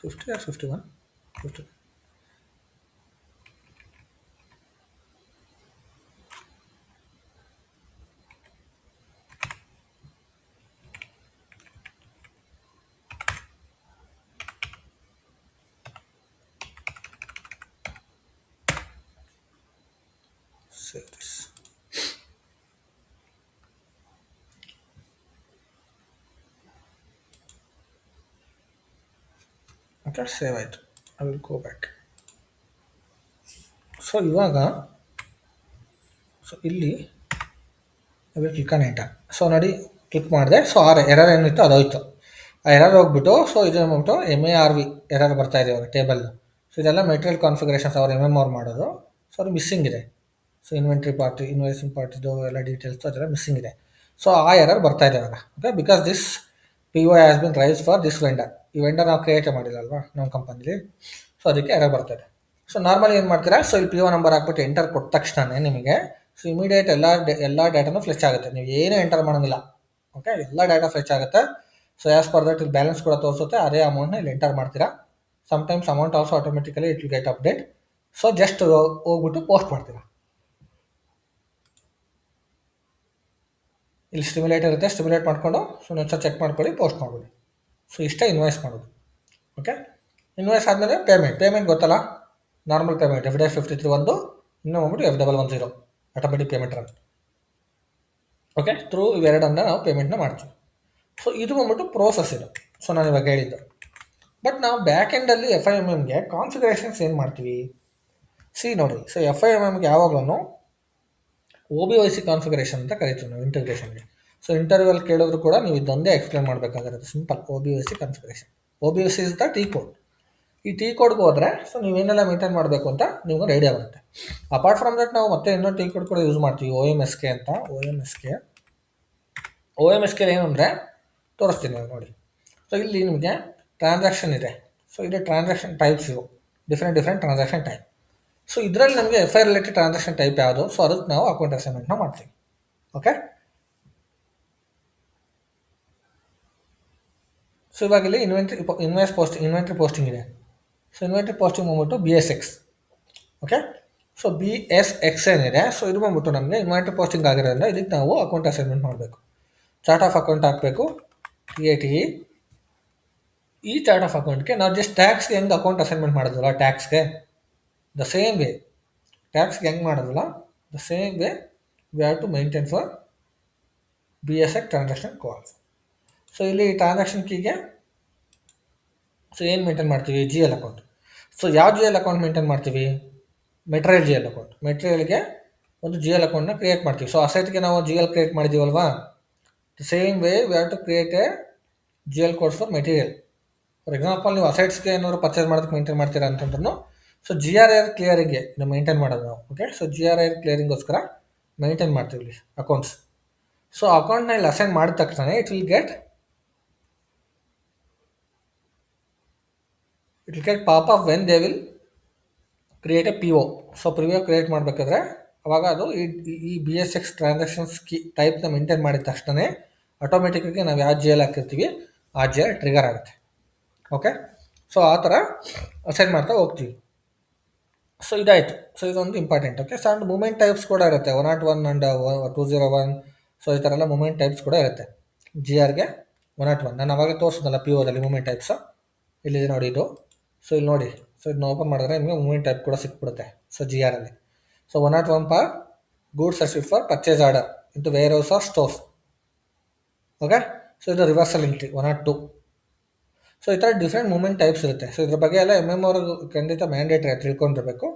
Fifty or 51? 50. Save this. Okay, save ಆಯಿತು. I will go back. So ಇವಾಗ ಸೊ ಇಲ್ಲಿ I will click on enter. So ನೋಡಿ ಕ್ಲಿಕ್ ಮಾಡಿದೆ. ಸೊ ಎರರ್ ಏನಿತ್ತು ಅದು ಹೋಯ್ತು. ಆ ಎರರ್ ಹೋಗ್ಬಿಟ್ಟು ಸೊ ಇದು ಹೋಗ್ಬಿಟ್ಟು MARV ಎರರ್ ಬರ್ತಾ ಇದೆ ಇವಾಗ ಟೇಬಲ್ದು. ಸೊ ಇದೆಲ್ಲ ಮೆಟೀರಿಯಲ್ ಕಾನ್ಫಿಗರೇಷನ್ಸ್ ಅವ್ರು MM ಅವ್ರು ಮಾಡೋದು. ಸೊ ಅದು ಮಿಸ್ಸಿಂಗ್ ಇದೆ. ಸೊ ಇನ್ವೆಂಟ್ರಿ ಪಾರ್ಟ್, ಇನ್ವಾಯ್ಸಿಂಗ್ ಪಾರ್ಟಿದು ಎಲ್ಲ ಡೀಟೇಲ್ಸ್ ಅದೆಲ್ಲ ಮಿಸ್ಸಿಂಗ್ ಇದೆ. ಸೊ ಆ ಎರರ್ ಬರ್ತಾ ಇದೆ ಇವಾಗ. Okay, because this PO has been raise for this vendor. ಈ ವೆಂಡರ್ ನಾವು ಕ್ರಿಯೇಟ್ ಮಾಡಿಲ್ಲ ಅಲ್ವಾ ನಮ್ಮ ಕಂಪನಿಲಿ. ಸೊ ಅದಕ್ಕೆ ಎರರ್ ಬರ್ತಾ ಇದೆ. ಸೊ ನಾರ್ಮಲಿ ಏನು ಮಾಡ್ತೀರಾ? ಸೊ ಇಲ್ಲಿ PO ನಂಬರ್ ಹಾಕ್ಬಿಟ್ಟು ಎಂಟರ್ ಕೊಟ್ಟ ತಕ್ಷಣ ನಿಮಗೆ ಸೊ ಇಮಿಡಿಯೇಟ್ ಎಲ್ಲ ಡೇಟಾನು ಫ್ಲೆಚ್ ಆಗುತ್ತೆ. ನೀವು ಏನೂ ಎಂಟರ್ ಮಾಡೋಂಗಿಲ್ಲ. ಓಕೆ, ಎಲ್ಲ ಡೇಟಾ ಫ್ಲೆಚ್ ಆಗುತ್ತೆ. ಸೊ ಆ್ಯಸ್ ಪರ್ ದಟ್ ಇಲ್ಲಿ ಬ್ಯಾಲೆನ್ಸ್ ಕೂಡ ತೋರಿಸುತ್ತೆ. ಅದೇ ಅಮೌಂಟ್ನ ಇಲ್ಲಿ ಎಂಟರ್ ಮಾಡ್ತೀರಾ. Sometimes amount also automatically it will get update. So just ಹೋಗ್ಬಿಟ್ಟು ಪೋಸ್ಟ್ ಮಾಡ್ತೀರಾ. ಇಲ್ಲಿ ಸ್ಟಿಮ್ಯುಲೇಟ್ ಇರುತ್ತೆ. ಸ್ಟಿಮ್ಯುಲೇಟ್ ಮಾಡಿಕೊಂಡು ಸೊ ಒಂದ್ಸಲ ಚೆಕ್ ಮಾಡ್ಕೊಳ್ಳಿ, ಪೋಸ್ಟ್ ಮಾಡ್ಕೊಳ್ಳಿ. ಸೊ ಇಷ್ಟೇ ಇನ್ವಾಯ್ಸ್ ಮಾಡೋದು. ಓಕೆ, ಇನ್ವಾಯ್ಸ್ ಆದಮೇಲೆ ಪೇಮೆಂಟ್ ಗೊತ್ತಲ್ಲ, ನಾರ್ಮಲ್ ಪೇಮೆಂಟ್ FD53 ಒಂದು, ಇನ್ನೂ ಬಂದ್ಬಿಟ್ಟು F110 automatic payment run. Okay, through ಇವೆರಡನ್ನ ನಾವು ಪೇಮೆಂಟ್ನ ಮಾಡ್ತೀವಿ. ಸೊ ಇದು ಬಂದ್ಬಿಟ್ಟು ಪ್ರೋಸೆಸ್ ಇದು. ಸೊ ನಾನು ಇವಾಗ ಹೇಳಿದ್ದು. ಬಟ್ ನಾವು ಬ್ಯಾಕ್ ಎಂಡಲ್ಲಿ FIMMಗೆ ಕಾನ್ಫಿಗರೇಷನ್ಸ್ ಏನು ಮಾಡ್ತೀವಿ? ನೋಡಿ. ಸೊ FIMMಗೆ ಯಾವಾಗಲೂ OBOC ಕಾನ್ಫಿಗರೇಷನ್ ಅಂತ ಕರಿತೀವಿ ನಾವು ಇಂಟಿಗ್ರೇಷನ್ಗೆ. ಸೊ ಇಂಟರ್ವ್ಯೂಲ್ಲಿ ಕೇಳಿದ್ರು ಕೂಡ ನೀವು ಇದೊಂದೇ ಎಕ್ಸ್ಪ್ಲೇನ್ ಮಾಡಬೇಕಾಗಿರುತ್ತೆ. Simple OBOC configuration. OBOC is the T code. ಈ ಟಿ ಕೋಡ್ಗೆ ಹೋದರೆ ಸೊ ನೀವೇನೆಲ್ಲ ಮೇಂಟೈನ್ ಮಾಡಬೇಕು ಅಂತ ನಿಮ್ಗೆ ಐಡಿಯಾ ಬರುತ್ತೆ. ಅಪಾರ್ಟ್ ಫ್ರಮ್ ದಟ್ ನಾವು ಮತ್ತೆ ಇನ್ನೊಂದು ಟಿ ಕೋಡ್ ಕೂಡ ಯೂಸ್ ಮಾಡ್ತೀವಿ, OMSK ಅಂತ. OMSK ಏನು ಅಂದರೆ ತೋರಿಸ್ತೀನಿ ನಾವು ನೋಡಿ. ಸೊ ಇಲ್ಲಿ ನಿಮಗೆ ಟ್ರಾನ್ಸಾಕ್ಷನ್ ಇದೆ. ಸೊ ಇದು ಟ್ರಾನ್ಸಾಕ್ಷನ್ ಟೈಪ್ಸ್ ಇವು, ಡಿಫ್ರೆಂಟ್ ಟ್ರಾನ್ಸಾಕ್ಷನ್ ಟೈಪ್. ಸೊ ಇದರಲ್ಲಿ ನಮಗೆ FI ರಿಲೇಟೆಡ್ ಟ್ರಾನ್ಸಾಕ್ಷನ್ ಟೈಪ್ ಯಾವುದು? ಸೊ ಅದಕ್ಕೆ ನಾವು ಅಕೌಂಟ್ ಅಸೈನ್ಮೆಂಟ್ನ ಮಾಡ್ತೀವಿ. ಓಕೆ, ಸೊ ಇವಾಗ ಇಲ್ಲಿ ಇನ್ವೆಂಟ್ರಿ ಪೋಸ್ಟಿಂಗ್ ಇದೆ. ಸೊ ಇನ್ವೆಂಟ್ರಿ ಪೋಸ್ಟಿಂಗ್ ಬಂದ್ಬಿಟ್ಟು BSX. ಓಕೆ, ಸೊ BSX ಏನಿದೆ, ಸೊ ಇದು ಬಂದ್ಬಿಟ್ಟು ನಮಗೆ ಇನ್ವೆಂಟ್ರಿ ಪೋಸ್ಟಿಂಗ್ ಆಗಿರೋದ್ರಿಂದ ಇದಕ್ಕೆ ನಾವು ಅಕೌಂಟ್ ಅಸೈನ್ಮೆಂಟ್ ಮಾಡಬೇಕು. ಚಾರ್ಟ್ ಆಫ್ ಅಕೌಂಟ್ ಹಾಕಬೇಕು, TATE. ಈ ಚಾರ್ಟ್ ಆಫ್ ಅಕೌಂಟ್ಗೆ ನಾವು ಜಸ್ಟ್ ಟ್ಯಾಕ್ಸ್ಗೆ ಹೆಂಗೆ account assignment ಮಾಡಿದ್ವಲ್ಲ, ಟ್ಯಾಕ್ಸ್ಗೆ the same way, ಟ್ಯಾಕ್ಸ್ಗೆ ಹೆಂಗೆ ಮಾಡಿದ್ವಲ್ಲ the same way we have to maintain for BSX transaction calls. So ಇಲ್ಲಿ ಟ್ರಾನ್ಸಾಕ್ಷನ್ ಕೀಗೆ ಸೊ ಏನು ಮೇಂಟೈನ್ ಮಾಡ್ತೀವಿ? GL account. ಸೊ ಯಾವ GL ಅಕೌಂಟ್ ಮೇಂಟೈನ್ ಮಾಡ್ತೀವಿ? Material GL account. ಮೆಟೀರಿಯಲ್ಗೆ ಒಂದು GL ಅಕೌಂಟ್ನ ಕ್ರಿಯೇಟ್ ಮಾಡ್ತೀವಿ. ಸೊ ಅಸೆಟ್ಗೆ ನಾವು GL ಕ್ರಿಯೇಟ್ ಮಾಡಿದ್ದೀವಲ್ವಾ, the same way we have to create a GL codes for material. For example ನೀವು ಅಸೆಟ್ಸ್ಗೆ ಏನಾದ್ರು ಪರ್ಚೇಸ್ ಮಾಡೋದಕ್ಕೆ ಮೇಂಟೈನ್ ಮಾಡ್ತೀರಾ ಅಂತಂದ್ರೂ ಸೊ GRIR ಕ್ಲಿಯರಿಂಗ್ಗೆ ಇದು ಮೇಂಟೈನ್ ಮಾಡೋದು ನಾವು. ಓಕೆ, ಸೊ GRIR ಕ್ಲಿಯರಿಂಗೋಸ್ಕರ ಮೇಂಟೈನ್ ಮಾಡ್ತೀವಿ ಇಲ್ಲಿ ಅಕೌಂಟ್ಸ್. ಸೊ ಅಕೌಂಟ್ನ ಇಲ್ಲಿ ಅಸೈನ್ ಮಾಡಿದ ತಕ್ಷಣ it will get pop up when they will create A PO. So PO create ಮಾಡಬೇಕಾದ್ರೆ ಅವಾಗ ಅದು ಈ BSX ಟ್ರಾನ್ಸಾಕ್ಷನ್ಸ್ ಟೈಪ್ನ ಮೇಂಟೈನ್ ಮಾಡಿದ ತಕ್ಷಣ ಆಟೋಮೆಟಿಕ್ಕಾಗಿ ನಾವು ಯಾವ GL ಹಾಕಿರ್ತೀವಿ ಆ GL ಟ್ರಿಗರ್ ಆಗುತ್ತೆ. ಓಕೆ, ಸೊ ಆ ಥರ ಅಸೈನ್ ಮಾಡ್ತಾ ಹೋಗ್ತೀವಿ. ಸೊ ಇದಾಯಿತು. ಸೊ ಇದೊಂದು important. Okay, so and movement types ಕೂಡ ಇರುತ್ತೆ. 101 ಆ್ಯಂಡ್ 201. ಸೊ ಈ ಥರ ಎಲ್ಲ ಮೂಮೆಂಟ್ ಟೈಪ್ಸ್ ಕೂಡ ಇರುತ್ತೆ. GRಗೆ 101 ನಾನು ಅವಾಗ ತೋರಿಸಿದ್ನಲ್ಲ POದಲ್ಲಿ ಮೂಮೆಂಟ್ ಟೈಪ್ಸ್. ಇಲ್ಲಿದೆ ನೋಡಿ ಇದು. ಸೊ ಇಲ್ಲಿ ನೋಡಿ. ಸೊ ಇದನ್ನ ಓಪನ್ ಮಾಡಿದ್ರೆ ನಿಮಗೆ ಮೂಮೆಂಟ್ ಟೈಪ್ ಕೂಡ ಸಿಕ್ಬಿಡುತ್ತೆ. ಸೊ GRಲ್ಲಿ so 101 for goods received for purchase order into warehouse or stores. Okay, so ಇದು ರಿವರ್ಸಲ್ ಎಂಟ್ರಿ 102. ಸೊ ಈ ಥರ ಡಿಫ್ರೆಂಟ್ ಮೂಮೆಂಟ್ ಟೈಪ್ಸ್ ಇರುತ್ತೆ. ಸೊ ಇದ್ರ ಬಗ್ಗೆ ಎಲ್ಲ ಅವ್ರಿಗೆ ಖಂಡಿತ ಮ್ಯಾಂಡೇಟ್ರಿ ತಿಳ್ಕೊಂಡಿರಬೇಕು.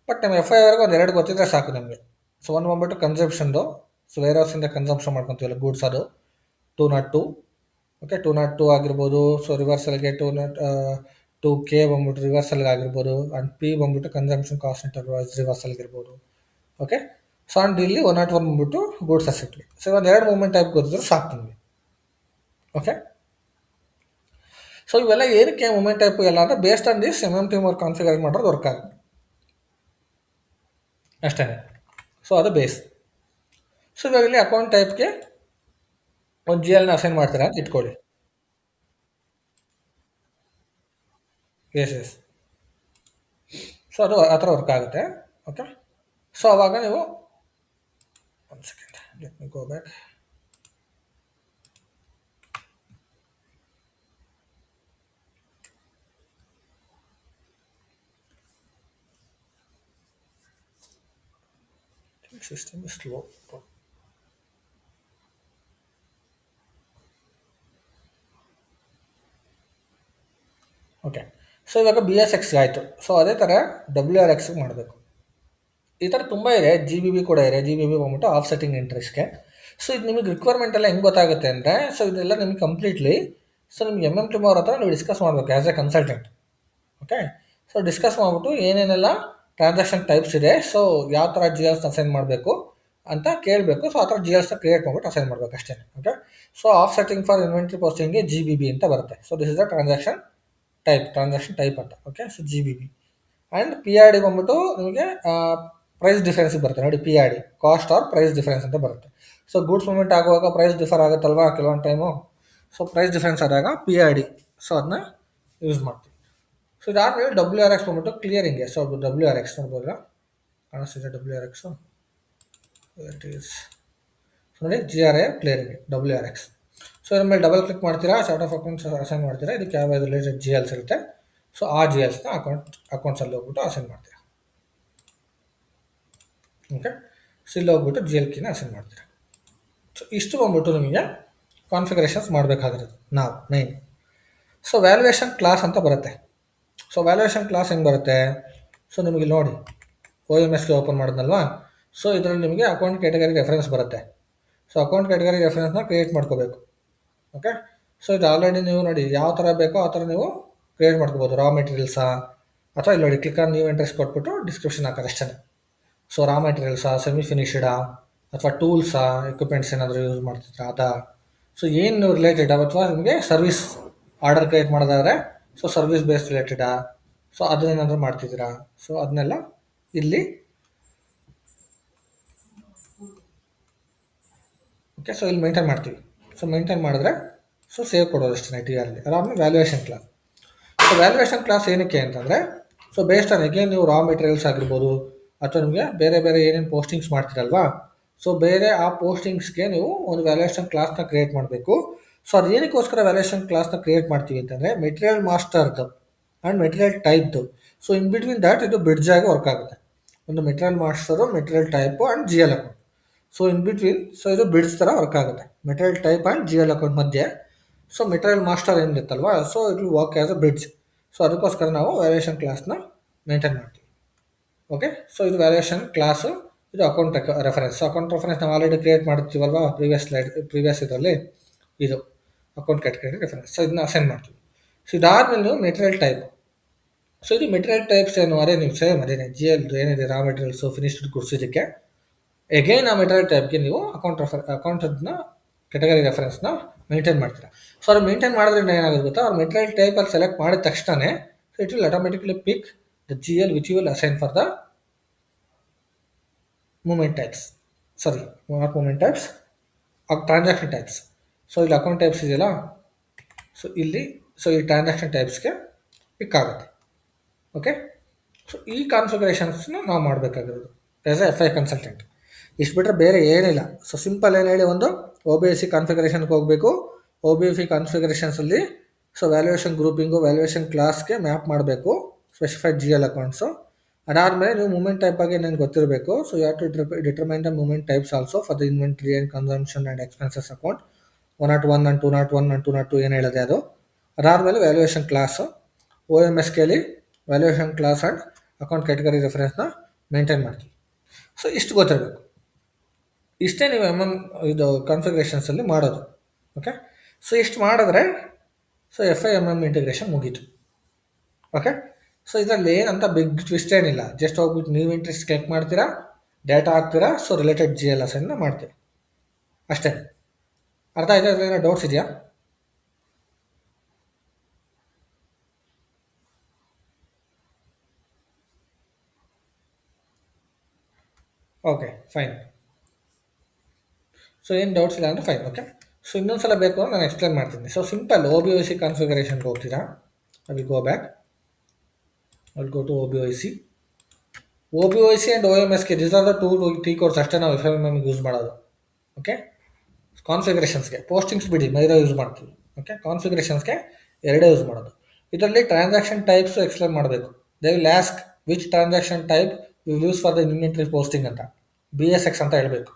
ಬಟ್ ನಮ್ಮ FIRಗೆ ಒಂದು ಎರಡು ಗೊತ್ತಿದ್ರೆ ಸಾಕು ನಮಗೆ. ಸೊ ಒಂದು ಬಂದ್ಬಿಟ್ಟು ಕನ್ಸಂಪ್ಷನ್ದು, ಸೊ ವೇರ್ ಹೌಸಿಂದ ಕನ್ಸಂಪ್ಷನ್ ಮಾಡ್ಕೊತೀವಲ್ಲ ಗೂಡ್ಸ್, ಅದು 202. ಓಕೆ, 202 ಆಗಿರ್ಬೋದು. ಸೊ ರಿವರ್ಸಲ್ಗೆ 2K ಬಂದ್ಬಿಟ್ಟು ರಿವರ್ಸಲ್ಗೆ ಆಗಿರ್ಬೋದು. ಆ್ಯಂಡ್ P ಬಂದ್ಬಿಟ್ಟು ಕನ್ಸಂಪ್ಷನ್ ಕಾಸ್ಟ್ ಇಂಟರ್ವೈಸ್ ರಿವರ್ಸಲ್ಗೆ ಇರ್ಬೋದು. ಓಕೆ, ಸೊ ಆ್ಯಂಡ್ ಇಲ್ಲಿ 101 ಬಂದ್ಬಿಟ್ಟು ಗೂಡ್ಸ್ ಅಸೆಟ್ಗೆ. ಸೊ ಒಂದು ಎರಡು ಮೂಮೆಂಟ್ ಟೈಪ್ ಗೊತ್ತಿದ್ರೆ ಸಾಕು ನಮಗೆ. ಓಕೆ, ಸೊ ಇವೆಲ್ಲ ಏನಕ್ಕೆ ಮೂಮೆಂಟ್ ಟೈಪ್ ಎಲ್ಲ ಅಂದರೆ based on this team work configure ಮಾಡೋದು ವರ್ಕ್ ಆಗುತ್ತೆ ಅಷ್ಟೇ. ಸೊ ಅದು ಬೇಸ್. ಸೊ ಇವಾಗ ಇಲ್ಲಿ ಅಕೌಂಟ್ ಟೈಪ್ಗೆ ಒಂದು GLನ ಅಸೈನ್ ಮಾಡ್ತೀರಾ ಅಂತ ಇಟ್ಕೊಳ್ಳಿ. ಎಸ್. ಸೊ ಅದು ಆ ಥರ ವರ್ಕ್ ಆಗುತ್ತೆ. ಓಕೆ, ಸೊ ಅವಾಗ ನೀವು ಒಂದು second, let me go back. System is slow. Okay, so ಇವಾಗ BSX ಆಯಿತು. ಸೊ ಅದೇ ಥರ WRX ಮಾಡಬೇಕು. ಈ ಥರ ತುಂಬ ಇದೆ. GBB ಕೂಡ ಇದೆ. GBB ಬಂದ್ಬಿಟ್ಟು ಆಫ್ ಸೆಟ್ಟಿಂಗ್ ಇಂಟ್ರೆಸ್ಟ್ಗೆ. ಸೊ ಇದು ನಿಮಗೆ ರಿಕ್ವೈರ್ಮೆಂಟ್ ಎಲ್ಲ ಹೆಂಗೆ ಗೊತ್ತಾಗುತ್ತೆ ಅಂದರೆ, ಸೊ ಇದೆಲ್ಲ ನಿಮಗೆ ಕಂಪ್ಲೀಟ್ಲಿ ಸೊ ನಿಮ್ಗೆ ಟೀಮ್ ಅವ್ರ ಹತ್ರ ನೀವು ಡಿಸ್ಕಸ್ ಮಾಡಬೇಕು as A consultant. Okay, so discuss ಮಾಡಿಬಿಟ್ಟು ಏನೇನೆಲ್ಲ ಟ್ರಾನ್ಸಾಕ್ಷನ್ ಟೈಪ್ಸ್ ಇದೆ, ಸೊ ಯಾವ ಥರ GLಸ್ನ ಅಸೈನ್ ಮಾಡಬೇಕು ಅಂತ ಕೇಳಬೇಕು. ಸೊ ಆ ಥರ GLಸ್ನ ಕ್ರಿಯೇಟ್ ಮಾಡ್ಬಿಟ್ಟು ಅಸೈನ್ ಮಾಡಬೇಕು ಅಷ್ಟೇ. Okay, so offsetting for inventory ಪೋಸ್ಟಿಂಗ್ಗೆ GBB ಅಂತ ಬರುತ್ತೆ. So this is the transaction type ಅಂತ. Okay, so GBB. And PRD ಬಂದ್ಬಿಟ್ಟು ನಿಮಗೆ ಪ್ರೈಸ್ ಡಿಫರೆನ್ಸ್ ಬರುತ್ತೆ ನೋಡಿ. PRD cost or price difference ಅಂತ ಬರುತ್ತೆ. ಸೊ ಗೂಡ್ಸ್ ಮೂವ್ಮೆಂಟ್ ಆಗುವಾಗ ಪ್ರೈಸ್ ಡಿಫರ್ ಆಗುತ್ತಲ್ವಾ ಕೆಲವೊಂದು ಟೈಮು. ಸೊ ಪ್ರೈಸ್ ಡಿಫರೆನ್ಸ್ ಆದಾಗ PRD, ಸೊ ಅದನ್ನ ಯೂಸ್ ಮಾಡ್ತೀವಿ. ಸೊ ಇದಾದಮೇಲೆ WRX ಬಂದ್ಬಿಟ್ಟು ಕ್ಲಿಯರಿಂಗ್ಗೆ. ಸೊ WRX ನೋಡ್ಬೋದಲ್ಲ, ಕಾಣಿಸ್ತಿದೆ WRX. ಇಟ್ ಈಸ್ ನೋಡಿ GRA ಕ್ಲಿಯರಿಂಗ್ WRX. ಸೊ ಇದ್ರ ಮೇಲೆ ಡಬಲ್ ಕ್ಲಿಕ್ ಮಾಡ್ತೀರಾ, ಚಾರ್ಟ್ ಆಫ್ ಅಕೌಂಟ್ಸ್ ಅಸೈನ್ ಮಾಡ್ತೀರಾ. ಇದಕ್ಕೆ ಯಾವ ರಿಲೇಟೆಡ್ GLs ಇರುತ್ತೆ, ಸೊ ಆ GLಸ್ನ ಅಕೌಂಟ್ಸಲ್ಲಿ ಹೋಗ್ಬಿಟ್ಟು ಅಸೈನ್ ಮಾಡ್ತೀರಾ. ಓಕೆ, ಸೊ ಇಲ್ಲಿ ಹೋಗ್ಬಿಟ್ಟು GL ಕೀನ ಅಸೈನ್ ಮಾಡ್ತೀರಾ. ಸೊ ಇಷ್ಟು ಬಂದ್ಬಿಟ್ಟು ನಿಮಗೆ ಕಾನ್ಫಿಗರೇಷನ್ಸ್ ಮಾಡಬೇಕಾಗಿರೋದು ನಾವು ಮೈನ್. ಸೊ ವ್ಯಾಲ್ಯೂಯೇಷನ್ ಕ್ಲಾಸ್ ಅಂತ ಬರುತ್ತೆ. ಸೊ ವ್ಯಾಲ್ಯೂಯೇಷನ್ ಕ್ಲಾಸ್ ಹೆಂಗೆ ಬರುತ್ತೆ, ಸೊ ನಿಮಗೆ ನೋಡಿ OMSಗೆ ಓಪನ್ ಮಾಡಿದ್ನಲ್ವಾ. ಸೊ ಇದರಲ್ಲಿ ನಿಮಗೆ ಅಕೌಂಟ್ ಕ್ಯಾಟಗರಿ ರೆಫರೆನ್ಸ್ ಬರುತ್ತೆ. ಸೊ ಅಕೌಂಟ್ ಕ್ಯಾಟಗರಿ ರೆಫರೆನ್ಸ್ನ ಕ್ರಿಯೇಟ್ ಮಾಡ್ಕೋಬೇಕು. ಓಕೆ, ಸೊ ಇದು ಆಲ್ರೆಡಿ ನೀವು ನೋಡಿ ಯಾವ ಥರ ಬೇಕೋ ಆ ಥರ ನೀವು ಕ್ರಿಯೇಟ್ ಮಾಡ್ಕೋಬೋದು. ರಾ ಮೆಟೀರಿಯಲ್ಸಾ, ಅಥವಾ ಇಲ್ಲಿ ನೋಡಿ ಕ್ಲಿಕ್ ಆನ್ ನ್ಯೂ ಇಂಟ್ರೆಸ್ಟ್ ಕೊಟ್ಬಿಟ್ಟು ಡಿಸ್ಕ್ರಿಪ್ಷನ್ ಹಾಕೋದು ಅಷ್ಟೇ. ಸೊ ರಾ ಮೆಟೀರಿಯಲ್ಸಾ, ಸೆಮಿ ಫಿನಿಶ್ಡಾ, ಅಥವಾ ಟೂಲ್ಸಾ, ಎಕ್ವಿಪ್ಮೆಂಟ್ಸ್ ಏನಾದರೂ ಯೂಸ್ ಮಾಡ್ತಿದ್ರೆ ಅದಾ, ಸೊ ಏನು ರಿಲೇಟೆಡ್, ಅಥವಾ ನಿಮಗೆ ಸರ್ವಿಸ್ ಆರ್ಡರ್ ಕ್ರಿಯೇಟ್ ಮಾಡೋದಾದರೆ ಸೊ ಸರ್ವಿಸ್ ಬೇಸ್ಡ್ ರಿಲೇಟೆಡಾ, ಸೊ ಅದನ್ನೇನಾದರೂ ಮಾಡ್ತಿದ್ದೀರಾ, ಸೊ ಅದನ್ನೆಲ್ಲ ಇಲ್ಲಿ. ಓಕೆ, ಸೊ ಇಲ್ಲಿ ಮೇಂಟೈನ್ ಮಾಡ್ತೀವಿ. ಸೊ ಮೇಂಟೈನ್ ಮಾಡಿದ್ರೆ ಸೊ ಸೇವ್ ಕೊಡೋದು ಅಷ್ಟೇ TRಲ್ಲಿ. ಅದಾದಮೇಲೆ valuation class. So valuation class ಏನಕ್ಕೆ ಅಂತಂದರೆ, ಸೊ ಬೇಸ್ಡ್ ಆನ್ ಅಗೇನ್ ನೀವು ರಾ ಮೆಟೀರಿಯಲ್ಸ್ ಆಗಿರ್ಬೋದು, ಅಥವಾ ನಿಮಗೆ ಬೇರೆ ಬೇರೆ ಏನೇನು ಪೋಸ್ಟಿಂಗ್ಸ್ ಮಾಡ್ತೀರಲ್ವಾ, ಸೊ ಬೇರೆ ಆ ಪೋಸ್ಟಿಂಗ್ಸ್ಗೆ ನೀವು ಒಂದು ವ್ಯಾಲ್ಯೂಯೇಷನ್ ಕ್ಲಾಸ್ನ ಕ್ರಿಯೇಟ್ ಮಾಡಬೇಕು. ಸೊ ಅದು ಏನಕ್ಕೋಸ್ಕರ ವ್ಯಾಲ್ಯೂಯೇಷನ್ ಕ್ಲಾಸ್ನ ಕ್ರಿಯೇಟ್ ಮಾಡ್ತೀವಿ ಅಂತಂದರೆ, ಮೆಟೀರಿಯಲ್ ಮಾಸ್ಟರ್ದು ಆ್ಯಂಡ್ ಮೆಟೀರಿಯಲ್ ಟೈಪ್ದು. ಸೊ ಇನ್ ಬಿಟ್ವೀನ್ ದ್ಯಾಟ್ ಇದು ಬ್ರಿಡ್ಜ್ ಆಗಿ ವರ್ಕ್ ಆಗುತ್ತೆ. ಒಂದು material master, material type and GL account. So in between so ಇದು ಬ್ರಿಡ್ಜ್ ಥರ ವರ್ಕ್ ಆಗುತ್ತೆ material type and GL account ಮಧ್ಯೆ. ಸೊ ಮೆಟೀರಿಯಲ್ ಮಾಸ್ಟರ್ ಏನಿರುತ್ತಲ್ವಾ, so it will work as a bridge. So ಅದಕ್ಕೋಸ್ಕರ ನಾವು ವ್ಯಾಲ್ಯೂಯೇಷನ್ ಕ್ಲಾಸ್ನ ಮೇಂಟೈನ್ ಮಾಡ್ತೀವಿ. ಓಕೆ, ಸೊ ಇದು ವ್ಯಾಲ್ಯೂಯೇಷನ್ ಕ್ಲಾಸು, ಇದು account reference. So account reference ನಾವು ಆಲ್ರೆಡಿ ಕ್ರಿಯೇಟ್ ಮಾಡ್ತೀವಲ್ವಾ ಪ್ರೀವಿಯಸ್ ಇದರಲ್ಲಿ, ಇದು ಅಕೌಂಟ್ ಕ್ಯಾಟಗರಿ ರೆಫರೆನ್ಸ್. ಸೊ ಇದನ್ನ ಅಸೈನ್ ಮಾಡ್ತೀವಿ. ಸೊ ಇದಾದಮೇಲೆ ನೀವು ಮೆಟೀರಿಯಲ್ ಟೈಪ್. ಸೊ ಇದು ಮೆಟೀರಿಯಲ್ ಟೈಪ್ಸ್ ಏನು, ಅದೇ ನೀವು ಸೇಮ್ ಅದೇನೆ GL ಏನಿದೆ ರಾ ಮೆಟೀರಿಯಲ್ಸು, ಫಿನಿಶ್ಡ್ ಗುಡ್ಸ್, ಇದಕ್ಕೆ ಎಗೈನ್ ಆ ಮೆಟೀರಿಯಲ್ ಟೈಪ್ಗೆ ನೀವು ಅಕೌಂಟನ್ನ ಕ್ಯಾಟಗರಿ ರೆಫರೆನ್ಸ್ನ ಮೇಂಟೈನ್ ಮಾಡ್ತೀರಾ. ಸೊ ಅದು ಮೇಂಟೈನ್ ಮಾಡೋದ್ರಿಂದ ಏನಾಗುತ್ತೆ ಗೊತ್ತಾ, ಅವ್ರು ಮೆಟೀರಿಯಲ್ ಟೈಪಲ್ಲಿ ಸೆಲೆಕ್ಟ್ ಮಾಡಿದ ತಕ್ಷಣವೇ so it will automatically pick the GL which you will assign for the movement types. Sorry, not movement types, transaction types. So ಇಲ್ಲಿ ಅಕೌಂಟ್ ಟೈಪ್ಸ್ ಇದೆಯಲ್ಲ, ಸೊ ಇಲ್ಲಿ ಸೊ ಈ ಟ್ರಾನ್ಸಾಕ್ಷನ್ ಟೈಪ್ಸ್ಗೆ ಪಿಕ್ ಆಗುತ್ತೆ. ಓಕೆ, ಸೊ ಈ ಕಾನ್ಫಿಗರೇಷನ್ಸ್ನ ನಾವು ಮಾಡಬೇಕಾಗಿರೋದು ಆ್ಯಸ್ ಎ FI ಕನ್ಸಲ್ಟೆಂಟ್. ಇಷ್ಟು ಬಿಟ್ಟರೆ ಬೇರೆ ಏನಿಲ್ಲ. ಸೊ ಸಿಂಪಲ್ ಏನು ಹೇಳಿ, ಒಂದು OBC ಕಾನ್ಫಿಗರೇಷನ್ಗೆ ಹೋಗಬೇಕು. OBC ಕಾನ್ಫಿಗರೇಷನ್ಸಲ್ಲಿ ಸೊ ವ್ಯಾಲ್ಯೂಯೇಷನ್ ಗ್ರೂಪಿಂಗು, ವ್ಯಾಲ್ಯೂಯೇಷನ್ ಕ್ಲಾಸ್ಗೆ ಮ್ಯಾಪ್ ಮಾಡಬೇಕು ಸ್ಪೆಸಿಫೈಡ್ GL ಅಕೌಂಟ್ಸು. ಅದಾದಮೇಲೆ ನೀವು ಮೂಮೆಂಟ್ ಟೈಪ್ ಬಗ್ಗೆ ನನಗೆ ಗೊತ್ತಿರಬೇಕು. So you have to determine the movement types also for the inventory and consumption and expenses account 101 and 201 and 202 ಏನು ಹೇಳಿದೆ ಅದು. ಅದಾದಮೇಲೆ valuation class O M S ಕೆಲಿ valuation class and account category ರೆಫರೆನ್ಸ್ನ ಮೇಂಟೈನ್ ಮಾಡ್ತೀವಿ. ಸೊ ಇಷ್ಟು ಗೊತ್ತಿರಬೇಕು. ಇಷ್ಟೇ ನೀವು ಇದು ಕಾನ್ಫಿಗರೇಷನ್ಸಲ್ಲಿ ಮಾಡೋದು. ಓಕೆ, ಸೊ ಇಷ್ಟು ಮಾಡಿದ್ರೆ ಸೊ ಎಫ್ ಐ ಇಂಟಿಗ್ರೇಷನ್ ಮುಗೀತು. ಓಕೆ, ಸೊ ಇದರಲ್ಲಿ ಏನಂತ ಬಿಗ್ ಟ್ವಿಸ್ಟ್ ಏನಿಲ್ಲ. ಜಸ್ಟ್ ಹೋಗ್ಬಿಟ್ಟು ನೀವು ಇಂಟ್ರೆಸ್ಟ್ ಕ್ಲಿಕ್ ಮಾಡ್ತೀರಾ, ಡೇಟಾ ಹಾಕ್ತೀರಾ, so related G L S ಅನ್ನು ಮಾಡ್ತೀವಿ ಅಷ್ಟೇ. ಅರ್ಥ ಆಯ್ತಾ? ಏನೋ ಡೌಟ್ಸ್ ಇದೆಯಾ? Okay, fine. ಸೊ ಏನು ಡೌಟ್ಸ್ ಇಲ್ಲ ಅಂದರೆ ಫೈನ್. ಓಕೆ, ಸೊ ಇನ್ನೊಂದು ಸಲ ಬೇಕು ಅಂದ್ರೆ ನಾನು ಎಕ್ಸ್ಪ್ಲೇನ್ ಮಾಡ್ತೀನಿ. So simple O B O C ಕಾನ್ಫಿಗರೇಷನ್ಗೆ ಹೋಗ್ತೀರಾ. I go back, I go to O B O C. O B O C and O M S K this are the 2 course ಅಷ್ಟೇ ನಾವು ಎಫ್ ಎಮ್ ಯೂಸ್ ಮಾಡೋದು. ಓಕೆ, ಕಾನ್ಫಿಗರೇಷನ್ಸ್ಗೆ ಪೋಸ್ಟಿಂಗ್ಸ್ ಬಿಡಿ, ಮೈರೋ ಯೂಸ್ ಮಾಡ್ತೀವಿ. ಓಕೆ, ಕಾನ್ಫಿಗರೇಷನ್ಸ್ಗೆ ಎರಡೇ ಯೂಸ್ ಮಾಡೋದು. ಇದರಲ್ಲಿ ಟ್ರಾನ್ಸಾಕ್ಷನ್ ಟೈಪ್ಸು ಎಕ್ಸ್ಪ್ಲೇನ್ ಮಾಡಬೇಕು. They will ask which transaction type will use for the inventory posting ಅಂತ, ಬಿ ಎಸ್ ಎಕ್ಸ್ ಅಂತ ಹೇಳಬೇಕು.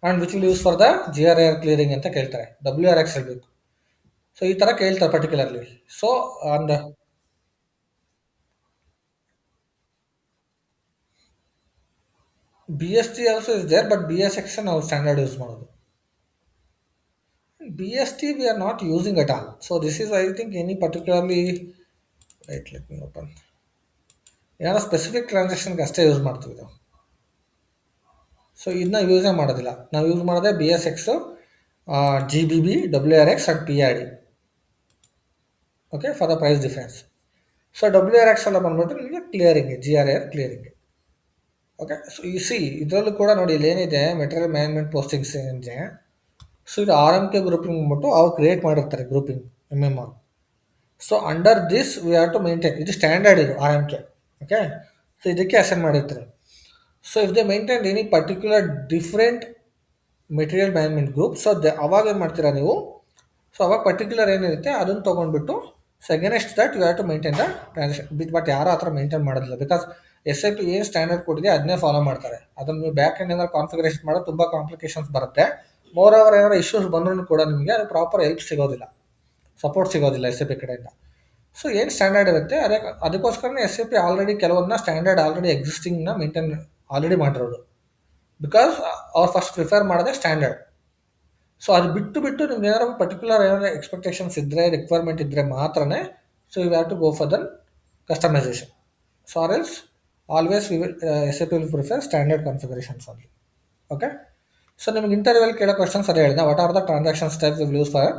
And which will use for the G R R clearing ಅಂತ ಕೇಳ್ತಾರೆ, ಡಬ್ಲ್ಯೂ ಆರ್ ಎಕ್ಸ್ ಹೇಳಬೇಕು. ಸೊ ಈ ಥರ ಕೇಳ್ತಾರೆ particularly. So on the B S T also is there, but B S X ನಾವು ಸ್ಟ್ಯಾಂಡರ್ಡ್ ಯೂಸ್ ಮಾಡೋದು. B S T we are not using at all. So this is I think any particularly right, let me open. ಏನೋ ಸ್ಪೆಸಿಫಿಕ್ ಟ್ರಾನ್ಸಾಕ್ಷನ್ಗೆ ಅಷ್ಟೇ ಯೂಸ್ ಮಾಡ್ತೀವಿ ನಾವು. ಸೊ ಇದನ್ನ ಯೂಸೇ ಮಾಡೋದಿಲ್ಲ. ನಾವು ಯೂಸ್ ಮಾಡೋದೇ B S X, G B B, W R X and P R D. Okay, for the price difference. So W R X ಎಲ್ಲ ಬಂದ್ಬಿಟ್ಟು ನಿಮಗೆ clearing, G R R clearing. Okay, so ಈ ಸಿ ಇದರಲ್ಲೂ ಕೂಡ ನೋಡಿ ಇಲ್ಲಿ ಏನಿದೆ, ಮೆಟೀರಿಯಲ್ ಮ್ಯಾನೇಜ್ಮೆಂಟ್ ಪೋಸ್ಟಿಂಗ್ಸ್ ಏನಿದೆ. ಸೊ ಇದು ಆರ್ ಎಮ್ ಕೆ ಗ್ರೂಪಿಂಗ್ ಅಂದ್ಬಿಟ್ಟು ಅವ್ರು ಕ್ರಿಯೇಟ್ ಮಾಡಿರ್ತಾರೆ grouping, M M R. So under this we have to maintain, ಇದು ಸ್ಟ್ಯಾಂಡರ್ಡ್ ಇದು R M K. Okay, so ಇದಕ್ಕೆ ಅಸೈನ್ ಮಾಡಿರ್ತಾರೆ. So if they maintain any particular different material management group, so ಅವಾಗ ಏನು ಮಾಡ್ತೀರಾ ನೀವು, ಸೊ ಅವಾಗ ಪರ್ಟಿಕ್ಯುಲರ್ ಏನಿರುತ್ತೆ ಅದನ್ನು ತೊಗೊಂಡ್ಬಿಟ್ಟು so against that you have to maintain the transaction. But ಯಾರು ಆ ಥರ ಮೇಂಟೈನ್ ಮಾಡೋದಿಲ್ಲ. ಬಿಕಾಸ್ ಎಸ್ ಐ ಪಿ ಏನು ಸ್ಟ್ಯಾಂಡರ್ಡ್ ಕೊಟ್ಟಿದೆ ಅದನ್ನೇ ಫಾಲೋ ಮಾಡ್ತಾರೆ. ಅದನ್ನು ನೀವು ಬ್ಯಾಕ್ ಎಂಡ್ ಏನಾದ್ರು ಕಾನ್ಫಿಗರೇಷನ್ ಮಾಡೋದು ತುಂಬ ಕಾಂಪ್ಲಿಕೇಶನ್ಸ್ ಬರುತ್ತೆ. ಮೋರ್ ಓವರ್ ಏನಾದ್ರು ಇಶ್ಯೂಸ್ ಬಂದ್ರೂ ಕೂಡ ನಿಮಗೆ ಅದು ಪ್ರಾಪರ್ ಹೆಲ್ಪ್ ಸಿಗೋದಿಲ್ಲ, ಸಪೋರ್ಟ್ ಸಿಗೋದಿಲ್ಲ ಎಸ್ ಐ ಪಿ ಕಡೆಯಿಂದ. ಸೊ ಏನು ಸ್ಟ್ಯಾಂಡರ್ಡ್ ಇರುತ್ತೆ ಅದಕ್ಕೋಸ್ಕರನೇ ಎಸ್ ಐ ಪಿ ಆಲ್ರೆಡಿ ಕೆಲವೊಂದನ್ನ ಸ್ಟ್ಯಾಂಡರ್ಡ್ ಆಲ್ರೆಡಿ ಎಕ್ಸಿಸ್ಟಿಂಗ್ನ ಮೇಂಟೈನ್ ಆಲ್ರೆಡಿ ಮಾಡಿರೋದು. ಬಿಕಾಸ್ ಅವ್ರು ಫಸ್ಟ್ ಪ್ರಿಫರ್ ಮಾಡೋದೇ ಸ್ಟ್ಯಾಂಡರ್ಡ್. ಸೊ ಅದು ಬಿಟ್ಟು ನಿಮ್ಗೆ ಏನಾದ್ರು ಪರ್ಟಿಕ್ಯುಲರ್ ಏನಾದ್ರು ಎಕ್ಸ್ಪೆಕ್ಟೇಷನ್ಸ್ ಇದ್ದರೆ, ರಿಕ್ವೈರ್ಮೆಂಟ್ ಇದ್ದರೆ ಮಾತ್ರನೇ so you have to go for then customization. So or else always we will S A P will prefer standard configurations only. Okay, so ನಿಮ್ಗೆ ಇಂಟರ್ವ್ಯೂಲ್ಲಿ ಕೇಳೋ ಕ್ವಶನ್ಸ್ ಅದೇ ಹೇಳಿದೆ, what are the transactions types will use for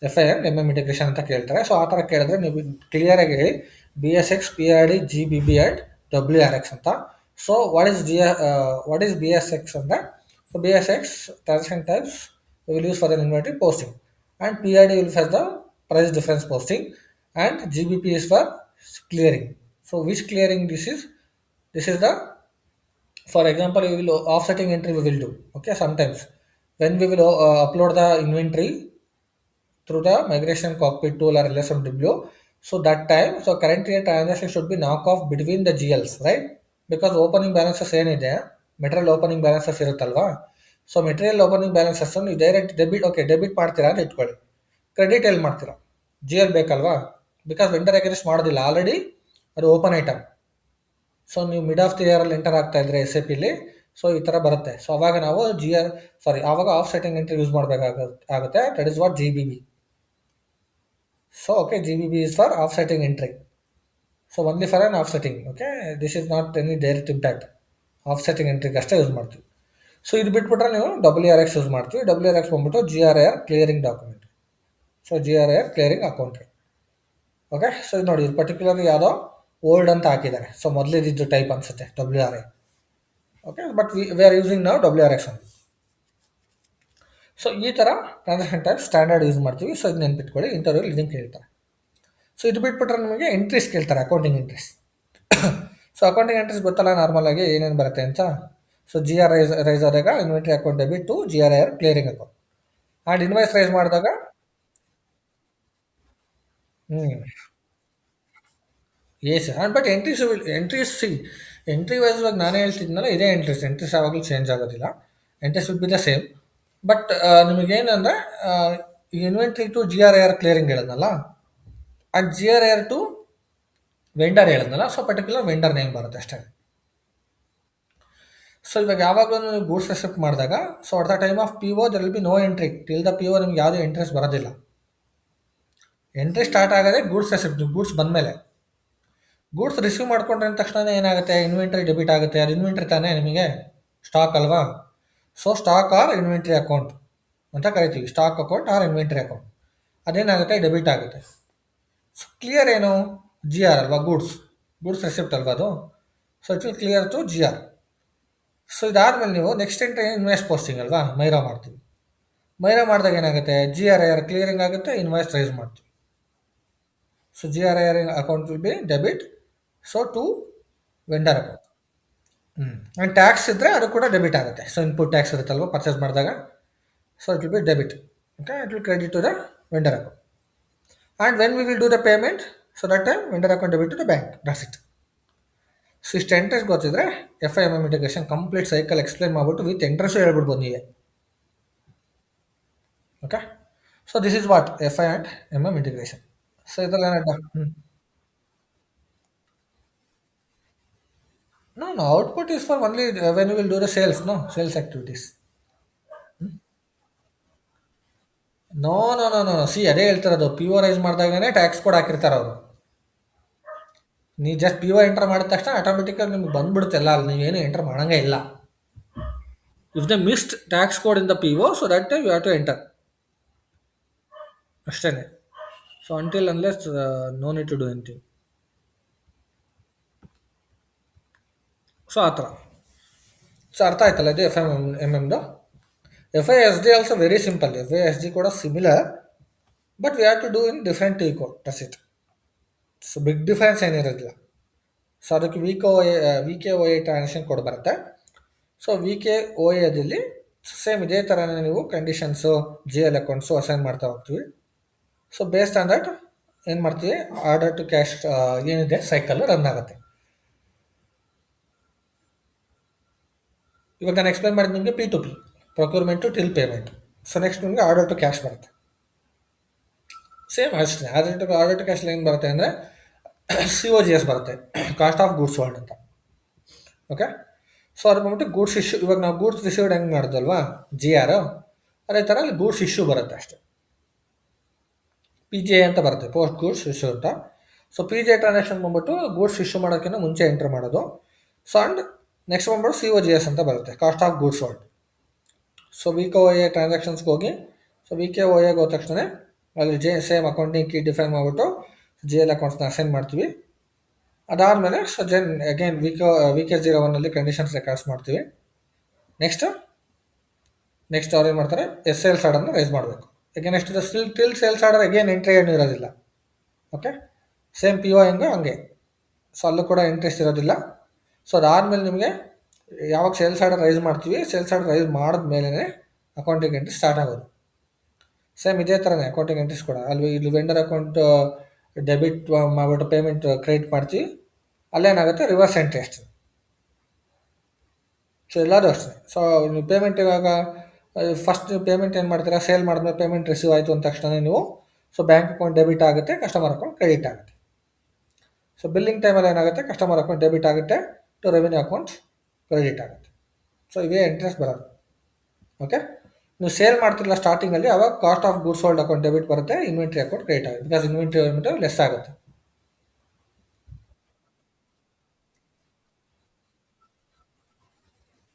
F I M M integration ಅಂತ ಕೇಳ್ತಾರೆ. ಸೊ ಆ ಥರ ಕೇಳಿದ್ರೆ ನೀವು ಕ್ಲಿಯರಾಗಿ ಹೇಳಿ B S X, P R D, G B B and W R X ಅಂತ. So what is B S X ಅಂದರೆ, so B S X transaction types will use for the inventory posting, and PID will fetch the price difference posting, and GBP is for clearing. So which clearing this is? This is the, for example, we will offsetting entry we will do. Okay, sometimes when we will upload the inventory through the migration cockpit tool or LSMW, so that time, so current year transaction should be knock off between the GLs, right? Because opening balances ಏನಿದೆ, ಮೆಟೀರಿಯಲ್ ಓಪನಿಂಗ್ ಬ್ಯಾಲೆನ್ಸಸ್ ಇರುತ್ತಲ್ವಾ. ಸೊ ಮೆಟೀರಿಯಲ್ ಓಪನಿಂಗ್ ಬ್ಯಾಲೆನ್ಸಸ್ ನೀವು ಡೈರೆಕ್ಟ್ ಡೆಬಿಟ್, ಓಕೆ ಡೆಬಿಟ್ ಮಾಡ್ತೀರಾ ಅಂತ ಇಟ್ಕೊಳ್ಳಿ, ಕ್ರೆಡಿಟ್ ಎಲ್ಲಿ ಮಾಡ್ತೀರಾ? ಜಿ ಎಲ್ ಬೇಕಲ್ವಾ, ಬಿಕಾಸ್ ವೆಂಡರ್ ಅಗೇನ್ಸ್ಟ್ ಮಾಡೋದಿಲ್ಲ, ಆಲ್ರೆಡಿ ಅದು ಓಪನ್ ಐಟಮ್. ಸೊ ನೀವು ಮಿಡ್ ಆಫ್ ದಿ ಇಯರಲ್ಲಿ ಎಂಟರ್ ಆಗ್ತಾ ಇದ್ರೆ ಎಸ್ ಎ ಪಿಲಿ, ಸೊ ಈ ಥರ ಬರುತ್ತೆ. ಸೊ ಅವಾಗ ನಾವು ಆವಾಗ ಆಫ್ ಸೆಟ್ಟಿಂಗ್ ಎಂಟ್ರಿ ಯೂಸ್ ಮಾಡಬೇಕಾಗುತ್ತೆ. That is what G B B. So okay, G B B is for offsetting entry. So only for on offsetting. Okay, this is not any direct impact, offsetting ಎಂಟ್ರಿಗೆ ಅಷ್ಟೇ ಯೂಸ್ ಮಾಡ್ತೀವಿ. ಸೊ ಇದು ಬಿಟ್ಬಿಟ್ರೆ ನೀವು ಡಬ್ಲ್ಯೂ ಆರ್ ಎಕ್ಸ್ ಯೂಸ್ ಮಾಡ್ತೀವಿ. ಡಬ್ಲ್ಯೂ ಆರ್ ಎಕ್ಸ್ ಬಂದ್ಬಿಟ್ಟು G R R clearing document. So G R R clearing account. Okay, so ಇದು ನೋಡಿ, ಇದು ಪರ್ಟಿಕ್ಯುಲರ್ಲಿ ಯಾವುದೋ ಓಲ್ಡ್ ಅಂತ ಹಾಕಿದ್ದಾರೆ. ಸೊ ಮೊದಲಿದ್ದು ಟೈಪ್ ಅನ್ಸುತ್ತೆ W R I. Okay, but we are using ನಾವು ಡಬ್ಲ್ಯೂ ಆರ್ ಎಕ್ಸ್ ಅಂತ. ಸೊ ಈ ಥರ ಟ್ರಾನ್ಸಾಕ್ಷನ್ ಟೈಪ್ ಸ್ಟ್ಯಾಂಡರ್ಡ್ ಯೂಸ್ ಮಾಡ್ತೀವಿ. ಸೊ ಇದು ನೆನ್ಪಿಟ್ಕೊಳ್ಳಿ, ಇಂಟರ್ವ್ಯೂಲಿ ಇದನ್ನು ಕೇಳ್ತಾರೆ. ಸೊ ಇದು ಬಿಟ್ಬಿಟ್ರೆ ನಿಮಗೆ ಎಂಟ್ರೀಸ್ ಕೇಳ್ತಾರೆ, accounting entries. So accounting entries ಗೊತ್ತಲ್ಲ ನಾರ್ಮಲ್ ಆಗಿ ಏನೇನು ಬರುತ್ತೆ ಅಂತ. ಸೊ ಜಿ ಆರ್ ರೈಸ್ ಆದಾಗ inventory account debit to G R R clearing account. And invoice raise ಮಾಡಿದಾಗ yes, but entries see entry wise ಇವಾಗ ನಾನೇ ಹೇಳ್ತಿದ್ನಲ್ಲ ಇದೇ ಎಂಟ್ರೀಸ್ ಯಾವಾಗಲೂ ಚೇಂಜ್ ಆಗೋದಿಲ್ಲ. Entries will be the same. But ನಿಮಗೇನಂದರೆ inventory to G R R clearing ಹೇಳಿದ್ನಲ್ಲ, ಆ G R R to vendor ಹೇಳಿದ್ನಲ್ಲ, ಸೊ ಪರ್ಟಿಕ್ಯುಲರ್ ವೆಂಡರ್ ನೇಮ್ ಬರುತ್ತೆ ಅಷ್ಟೇ. ಸೊ ಇವಾಗ ಯಾವಾಗಲೂ ನೀವು ಗೂಡ್ಸ್ ರೆಸಿಪ್ಟ್ ಮಾಡಿದಾಗ, so at the time of P O there will be no entry. Till the P O ನಿಮ್ಗೆ ಯಾವುದೇ ಎಂಟ್ರೀಸ್ ಬರೋದಿಲ್ಲ. ಎಂಟ್ರಿ ಸ್ಟಾರ್ಟ್ ಆಗೋದೇ ಗೂಡ್ಸ್ ರೆಸಿಪ್ಟ್, ಗೂಡ್ಸ್ ಬಂದಮೇಲೆ. ಗೂಡ್ಸ್ ರಿಸೀವ್ ಮಾಡ್ಕೊಂಡ್ರೆ ತಕ್ಷಣ ಏನಾಗುತ್ತೆ, ಇನ್ವೆಂಟ್ರಿ ಡೆಬಿಟ್ ಆಗುತ್ತೆ. ಅದು ಇನ್ವೆಂಟ್ರಿ ತಾನೇ ನಿಮಗೆ, ಸ್ಟಾಕ್ ಅಲ್ವಾ? So stock or inventory account ಅಂತ ಕರಿತೀವಿ. Stock account or inventory account ಅದೇನಾಗುತ್ತೆ, ಡೆಬಿಟ್ ಆಗುತ್ತೆ. ಸೊ ಕ್ಲಿಯರ್ ಏನು, ಜಿ ಆರ್ ಅಲ್ವಾ, ಗೂಡ್ಸ್ ರೆಸಿಪ್ಟ್ ಅಲ್ವಾ ಅದು. So it will clear to G R. So ಇದಾದ್ಮೇಲೆ ನೀವು ನೆಕ್ಸ್ಟ್ ಎಂಟ್ರಿ ಇನ್ವಾಯ್ಸ್ ಪೋಸ್ಟಿಂಗ್ ಅಲ್ವಾ, ಮೈರಾ ಮಾಡ್ತೀವಿ. ಮೈರಾ ಮಾಡಿದಾಗ ಏನಾಗುತ್ತೆ, G R I R clearing ಆಗುತ್ತೆ, ಇನ್ವಾಯ್ಸ್ ರೈಸ್ ಮಾಡ್ತೀವಿ. So G R I R account will be debit, so to vendor account. And tax ಇದ್ದರೆ ಅದು ಕೂಡ ಡೆಬಿಟ್ ಆಗುತ್ತೆ. ಸೊ ಇನ್ಪುಟ್ ಟ್ಯಾಕ್ಸ್ ಇರುತ್ತಲ್ವ ಪರ್ಚೇಸ್ ಮಾಡಿದಾಗ, so it will be debit. Okay, it will credit to the vendor account. And when we will do the payment, so that time vendor account debit to the bank. That's it. So ಇಷ್ಟು ಎಂಟ್ರೆಸ್ಟ್ ಗೊತ್ತಿದ್ರೆ F I M M integration complete cycle explain ಮಾಡ್ಬಿಟ್ಟು ವಿತ್ ಎಂಟ್ರೆಸ್ಟು ಹೇಳ್ಬಿಡ್ಬೋದು ನೀವೇ. Okay, so this is what F I and M M integration. So ಇದರಲ್ಲಿ no, output is for only when you will do the sales, no, sales activities. No see ಅದೇ ಹೇಳ್ತಿರೋದು, ಪಿ ಒ ರೈಸ್ ಮಾಡಿದಾಗನೇ ಟ್ಯಾಕ್ಸ್ ಕೂಡ ಹಾಕಿರ್ತಾರೆ ಅವರು. ನೀವು ಜಸ್ಟ್ ಪಿ ಒ ಎಂಟರ್ ಮಾಡಿದ ತಕ್ಷಣ ಆಟೋಮೆಟಿಕಾಗಿ ನಿಮ್ಗೆ ಬಂದ್ಬಿಡುತ್ತೆ ಎಲ್ಲ, ಅಲ್ಲಿ ನೀವೇನು ಎಂಟರ್ ಮಾಡೋಂಗೇ ಇಲ್ಲ. If the missed tax code in the P O, so that time you have to enter ಅಷ್ಟೇ. So until unless no need to do anything. So ಆ ಥರ. ಸೊ ಅರ್ಥ ಆಯ್ತಲ್ಲ ಇದು ಎಫ್ ಎಮ್ ಎಮ್ ಎಮ್ದು. F I S D also very simple. F I S D ಕೂಡ similar, but we have to do in different T code, that's it. So big difference ಏನಿರೋದಿಲ್ಲ. ಸೊ ಅದಕ್ಕೆ V K O A transaction code ಬರುತ್ತೆ. ಸೊ ವಿ ಕೆ ಒ ಎದಲ್ಲಿ ಸೇಮ್ ಇದೇ ಥರನೇ ನೀವು conditions, G L accounts assign ಮಾಡ್ತಾ ಹೋಗ್ತೀವಿ. ಸೊ ಬೇಸ್ಡ್ ಆನ್ ದಟ್ ಏನು ಮಾಡ್ತೀವಿ, ಆರ್ಡರ್ ಟು ಕ್ಯಾಶ್ ಏನಿದೆ ಸೈಕಲ್ ರನ್ ಆಗುತ್ತೆ. ಇವಾಗ ನಾನು ಎಕ್ಸ್ಪ್ಲೇನ್ ಮಾಡಿದ ನಿಮಗೆ P to P, procurement till payment. So next ನಿಮಗೆ ಆರ್ಡರ್ ಟು ಕ್ಯಾಶ್ ಬರುತ್ತೆ. ಸೇಮ್ ಅಷ್ಟೇ. ಆರ್ಡರ್ ಟು ಕ್ಯಾಶ್ ಏನು ಬರುತ್ತೆ ಅಂದರೆ ಸಿ ಒ ಜಿ ಎಸ್ ಬರುತ್ತೆ, ಕಾಸ್ಟ್ ಆಫ್ ಗೂಡ್ಸ್ ಸೋಲ್ಡ್ ಅಂತ. ಓಕೆ, ಸೊ ಅದ್ರ ಬಂದ್ಬಿಟ್ಟು ಗೂಡ್ಸ್ ಇಶ್ಯೂ. ಇವಾಗ ನಾವು ಗೂಡ್ಸ್ ರಿಸೀವ್ಡ್ ಹೆಂಗೆ ಮಾಡಿದ್ವಲ್ವಾ ಜಿ ಆರ್, ಅದೇ ಥರ ಅಲ್ಲಿ ಗೂಡ್ಸ್ ಇಶ್ಯೂ ಬರುತ್ತೆ ಅಷ್ಟೇ. ಪಿ ಜೆ ಅಂತ ಬರುತ್ತೆ, ಪೋಸ್ಟ್ ಗೂಡ್ಸ್ ಇಶ್ಯೂ ಅಂತ. ಸೊ ಪಿ ಜೆ ಟ್ರಾನ್ಸಾಕ್ಷನ್ ಬಂದ್ಬಿಟ್ಟು ಗೂಡ್ಸ್ ಇಶ್ಯೂ ಮಾಡೋಕ್ಕಿಂತ ಮುಂಚೆ ಎಂಟ್ರ್ ಮಾಡೋದು. ಸೊ ಆ್ಯಂಡ್ ನೆಕ್ಸ್ಟ್ ಬಂದ್ಬಿಟ್ಟು ಸಿ ಒ ಜಿ ಎಸ್ ಅಂತ ಬರುತ್ತೆ, cost of goods sold. So V K O A ಟ್ರಾನ್ಸಾಕ್ಷನ್ಸ್ಗೆ ಹೋಗಿ, ಸೊ ವಿ ಕೆ ಒ ಎಗೆ ಹೋದ ತಕ್ಷಣ ಅಲ್ಲಿ ಸೇಮ್ ಅಕೌಂಟಿಂಗ್ ಕೀ ಡಿಫೈನ್ ಮಾಡಿಬಿಟ್ಟು ಜಿ ಎಲ್ ಅಕೌಂಟ್ಸ್ನ ಅಸೈನ್ ಮಾಡ್ತೀವಿ. ಅದಾದಮೇಲೆ so again V K 01 conditions records ಮಾಡ್ತೀವಿ. ನೆಕ್ಸ್ಟ್ ಅವ್ರು ಏನು ಮಾಡ್ತಾರೆ, ಸೇಲ್ಸ್ ಆರ್ಡರ್ನ ರೈಸ್ ಮಾಡಬೇಕು. ಯಾಕೆ next till sales order again entry ಏನು ಇರೋದಿಲ್ಲ. ಓಕೆ, ಸೇಮ್ ಪಿ ಒ ಹೆಂಗೋ ಹಂಗೆ. ಸೊ ಅಲ್ಲೂ ಕೂಡ ಇಂಟ್ರೆಸ್ಟ್ ಇರೋದಿಲ್ಲ. ಸೊ ಅದಾದಮೇಲೆ ನಿಮಗೆ ಯಾವಾಗ ಸೇಲ್ಸ್ ಆರ್ಡರ್ ರೈಸ್ ಮಾಡ್ತೀವಿ, ಸೇಲ್ಸ್ ಆರ್ಡರ್ ರೈಸ್ ಮಾಡಿದ್ಮೇಲೆ ಅಕೌಂಟಿಂಗ್ ಎಂಟ್ರಿ ಸ್ಟಾರ್ಟ್ ಆಗೋದು. ಸೇಮ್ ಇದೇ ಥರನೇ ಅಕೌಂಟಿಂಗ್ ಎಂಟ್ರೀಸ್ ಕೂಡ ಇಲ್ಲಿ ವೆಂಡರ್ ಅಕೌಂಟ್ ಡೆಬಿಟ್ ಮಾಡಿಬಿಟ್ಟು ಪೇಮೆಂಟ್ ಕ್ರೆಡಿಟ್ ಮಾಡ್ತೀವಿ. ಅಲ್ಲೇನಾಗುತ್ತೆ, ರಿವರ್ಸ್ ಎಂಟ್ರಿ ಅಷ್ಟೇ. ಸೊ ಎಲ್ಲರೂ ಅಷ್ಟೇ. ಸೊ ನೀವು ಪೇಮೆಂಟ್ ಇವಾಗ ಫಸ್ಟ್ ನೀವು ಪೇಮೆಂಟ್ ಏನು ಮಾಡ್ತೀರಾ, ಸೇಲ್ ಮಾಡಿದ್ಮೇಲೆ ಪೇಮೆಂಟ್ ರಿಸೀವ್ ಆಯಿತು ಅಂದ ತಕ್ಷಣ ನೀವು ಸೊ ಬ್ಯಾಂಕ್ ಅಕೌಂಟ್ ಡೆಬಿಟ್ ಆಗುತ್ತೆ, ಕಸ್ಟಮರ್ ಅಕೌಂಟ್ ಕ್ರೆಡಿಟ್ ಆಗುತ್ತೆ. ಸೊ ಬಿಲ್ಲಿಂಗ್ ಟೈಮಲ್ಲಿ ಏನಾಗುತ್ತೆ, ಕಸ್ಟಮರ್ ಅಕೌಂಟ್ ಡೆಬಿಟ್ ಆಗುತ್ತೆ, ಟು ರೆವಿನ್ಯೂ ಅಕೌಂಟ್ ಕ್ರೆಡಿಟ್ ಆಗುತ್ತೆ. ಸೊ ಇವೇ ಇಂಟ್ರೆಸ್ಟ್ ಬರೋದು. ಓಕೆ, ನೀವು ಸೇಲ್ ಮಾಡ್ತಿರಲ್ಲ ಸ್ಟಾರ್ಟಿಂಗಲ್ಲಿ, ಅವಾಗ cost of goods sold account debit ಬರುತ್ತೆ, ಇನ್ವೆಂಟ್ರಿ ಅಕೌಂಟ್ ಕ್ರೆಡಿಟ್ ಆಗುತ್ತೆ. ಬಿಕಾಸ್ ಇನ್ವೆಂಟ್ರಿ ಬಂದ್ಬಿಟ್ಟು ಲೆಸ್ ಆಗುತ್ತೆ.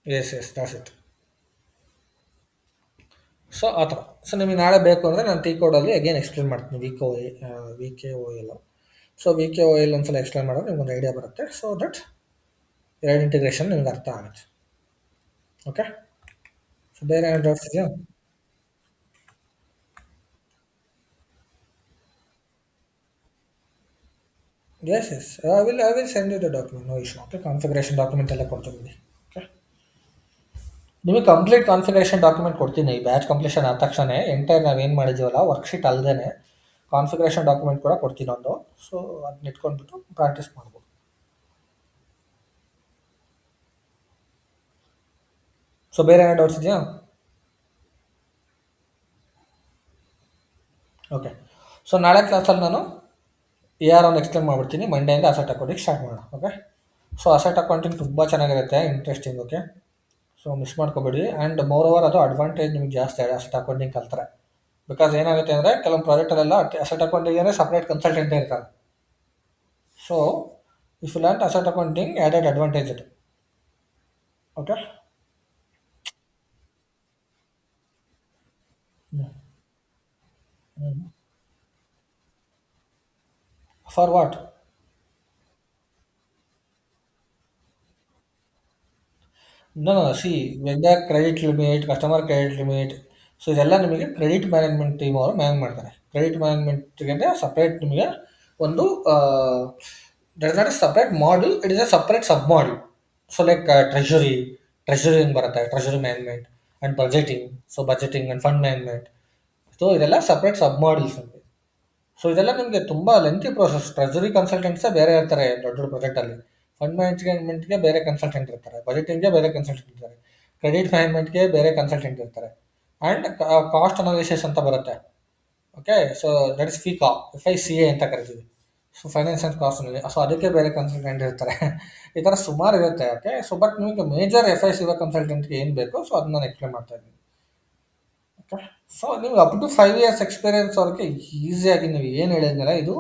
Yes that's it. ಸೊ ಆ ಥರ. ಸೊ ನಿಮಗೆ ನಾಳೆ ಬೇಕು ಅಂದರೆ ನಾನು ಟಿ ಕೋಡಲ್ಲಿ ಅಗೇನ್ ಎಕ್ಸ್ಪ್ಲೇನ್ ಮಾಡ್ತೀನಿ V K O L. So V K O L ಒಂದ್ಸಲ ಎಕ್ಸ್ಪ್ಲೇನ್ ಮಾಡೋದು ನಿಮ್ಗೊಂದು ಐಡಿಯಾ ಬರುತ್ತೆ. ಸೊ ದಟ್ ಎರಡು ಇಂಟಿಗ್ರೇಷನ್ ನಿಮ್ಗೆ ಅರ್ಥ ಆಗುತ್ತೆ. ಓಕೆ, ಸೊ ಬೇರೆ ಏನು ಡೌಟ್ಸ್ ಇದೆಯಾ? Yes I will send you the document, no issue. Okay, configuration document ಎಲ್ಲ ಕೊಡ್ತೀನಿ. ಓಕೆ, ನಿಮಗೆ ಕಂಪ್ಲೀಟ್ ಕಾನ್ಫಿಗರೇಷನ್ ಡಾಕ್ಯುಮೆಂಟ್ ಕೊಡ್ತೀನಿ. ಬ್ಯಾಚ್ ಕಂಪ್ಲೀಷನ್ ಆದ ತಕ್ಷಣ ಎಂಟೈರ್ ನಾವೇನು ಮಾಡಿದ್ದೀವಲ್ಲ ವರ್ಕ್ಶೀಟ್ ಅಲ್ಲದೇ ಕಾನ್ಫಿಗರೇಷನ್ ಡಾಕ್ಯುಮೆಂಟ್ ಕೂಡ ಕೊಡ್ತೀನಿ ಒಂದು. ಸೊ ಅದನ್ನ ಇಟ್ಕೊಂಡ್ಬಿಟ್ಟು ಪ್ರಾಕ್ಟೀಸ್ ಮಾಡ್ಬೋದು. ಸೊ ಬೇರೆ ಏನೋ ಡೌಟ್ಸ್ ಇದೆಯಾ? ಓಕೆ. ಸೊ ನಾಳೆ ಕ್ಲಾಸಲ್ಲಿ ನಾನು ಒಂದು ಎಕ್ಸ್ಪ್ಲೇನ್ ಮಾಡ್ಬಿಡ್ತೀನಿ. ಮಂಡೆಯಿಂದ ಅಸೆಟ್ ಅಕೌಂಟಿಂಗ್ ಸ್ಟಾರ್ಟ್ ಮಾಡೋಣ. ಓಕೆ. ಸೊ ಅಸೆಟ್ ಅಕೌಂಟಿಂಗ್ ತುಂಬ ಚೆನ್ನಾಗಿರುತ್ತೆ, ಇಂಟ್ರೆಸ್ಟಿಂಗ್. ಓಕೆ. ಸೊ ಮಿಸ್ ಮಾಡ್ಕೋಬೇಡಿ. ಆ್ಯಂಡ್ ಮೋರ್ ಓವರ್ ಅದು ಅಡ್ವಾಂಟೇಜ್ ನಿಮ್ಗೆ ಜಾಸ್ತಿ ಇದೆ ಅಸೆಟ್ ಅಕೌಂಟಿಂಗ್ ಕಲ್ತ್ರೆ. ಬಿಕಾಸ್ ಏನಾಗುತ್ತೆ ಅಂದರೆ ಕೆಲವೊಂದು ಪ್ರಾಜೆಕ್ಟಲ್ಲೆಲ್ಲ ಅಸೆಟ್ ಅಕೌಂಟಿಂಗ್ ಸಪ್ರೇಟ್ ಕನ್ಸಲ್ಟೆಂಟೇ ಇರ್ತಾರೆ. So if you learn asset accounting added advantage ಇದು. Okay. For what? No no see vendor credit limit, customer credit limit, so ಇದೆಲ್ಲ ನಿಮಗೆ ಕ್ರೆಡಿಟ್ ಮ್ಯಾನೇಜ್ಮೆಂಟ್ ಟೀಮ್ ಅವರು ಮ್ಯಾನೇಜ್ ಮಾಡ್ತಾರೆ. ಕ್ರೆಡಿಟ್ ಮ್ಯಾನೇಜ್ಮೆಂಟ್ಗೆ ಸಪ್ರೇಟ್ ನಿಮಗೆ ಒಂದು that is not a separate module, it is a separate sub module. So like treasury ಹಿಂಗೆ ಬರುತ್ತೆ, treasury management and budgeting. So budgeting and fund management, so ಇದೆಲ್ಲ ಸಪ್ರೇಟ್ ಸಬ್ ಮಾಡ್ಯೂಲ್ಸ್ ನಿಮಗೆ. ಸೊ ಇದೆಲ್ಲ ನಿಮಗೆ ತುಂಬ ಲೆಂತಿ ಪ್ರೋಸೆಸ್. ಟ್ರೆಜರಿ ಕನ್ಸಲ್ಟೆಂಟ್ಸೇ ಬೇರೆ ಇರ್ತಾರೆ ದೊಡ್ಡ ದೊಡ್ಡ ಪ್ರಾಜೆಕ್ಟಲ್ಲಿ. ಫಂಡ್ ಮ್ಯಾನೇಜ್ಮೆಂಟ್ಗೆ ಬೇರೆ ಕನ್ಸಲ್ಟೆಂಟ್ ಇರ್ತಾರೆ, ಬಜೆಟಿಂಗ್ಗೆ ಬೇರೆ ಕನ್ಸಲ್ಟೆಂಟ್ ಇರ್ತಾರೆ, ಕ್ರೆಡಿಟ್ ಮ್ಯಾನೇಜ್ಮೆಂಟ್ಗೆ ಬೇರೆ ಕನ್ಸಲ್ಟೆಂಟ್ ಇರ್ತಾರೆ, ಆ್ಯಂಡ್ ಕಾಸ್ಟ್ ಅನಾಲಿಸಿಸ್ ಅಂತ ಬರುತ್ತೆ. Okay. So that is FICA, FICA ಅಂತ ಕರಿತೀವಿ. So finance and cost analysis, so ಅದಕ್ಕೆ ಬೇರೆ ಕನ್ಸಲ್ಟೆಂಟ್ ಇರ್ತಾರೆ. ಈ ಥರ ಸುಮಾರು ಇರುತ್ತೆ. ಓಕೆ. ಸೊ ಬಟ್ ನಿಮಗೆ ಮೇಜರ್ FICA ಕನ್ಸಲ್ಟೆಂಟ್ಗೆ ಏನು ಬೇಕೋ ಸೊ ಅದನ್ನ ನಾನು ಎಕ್ಸ್ಪ್ಲೇನ್ ಮಾಡ್ತಾ ಇದ್ದೀನಿ. ಓಕೆ. ಸೊ ನೀವು ಅಪ್ ಟು 5 ಇಯರ್ಸ್ ಎಕ್ಸ್ಪೀರಿಯನ್ಸ್ ಅವ್ರಿಗೆ ಈಸಿಯಾಗಿ ನೀವು ಏನು ಹೇಳಿದ್ಮೇಲೆ ಇದು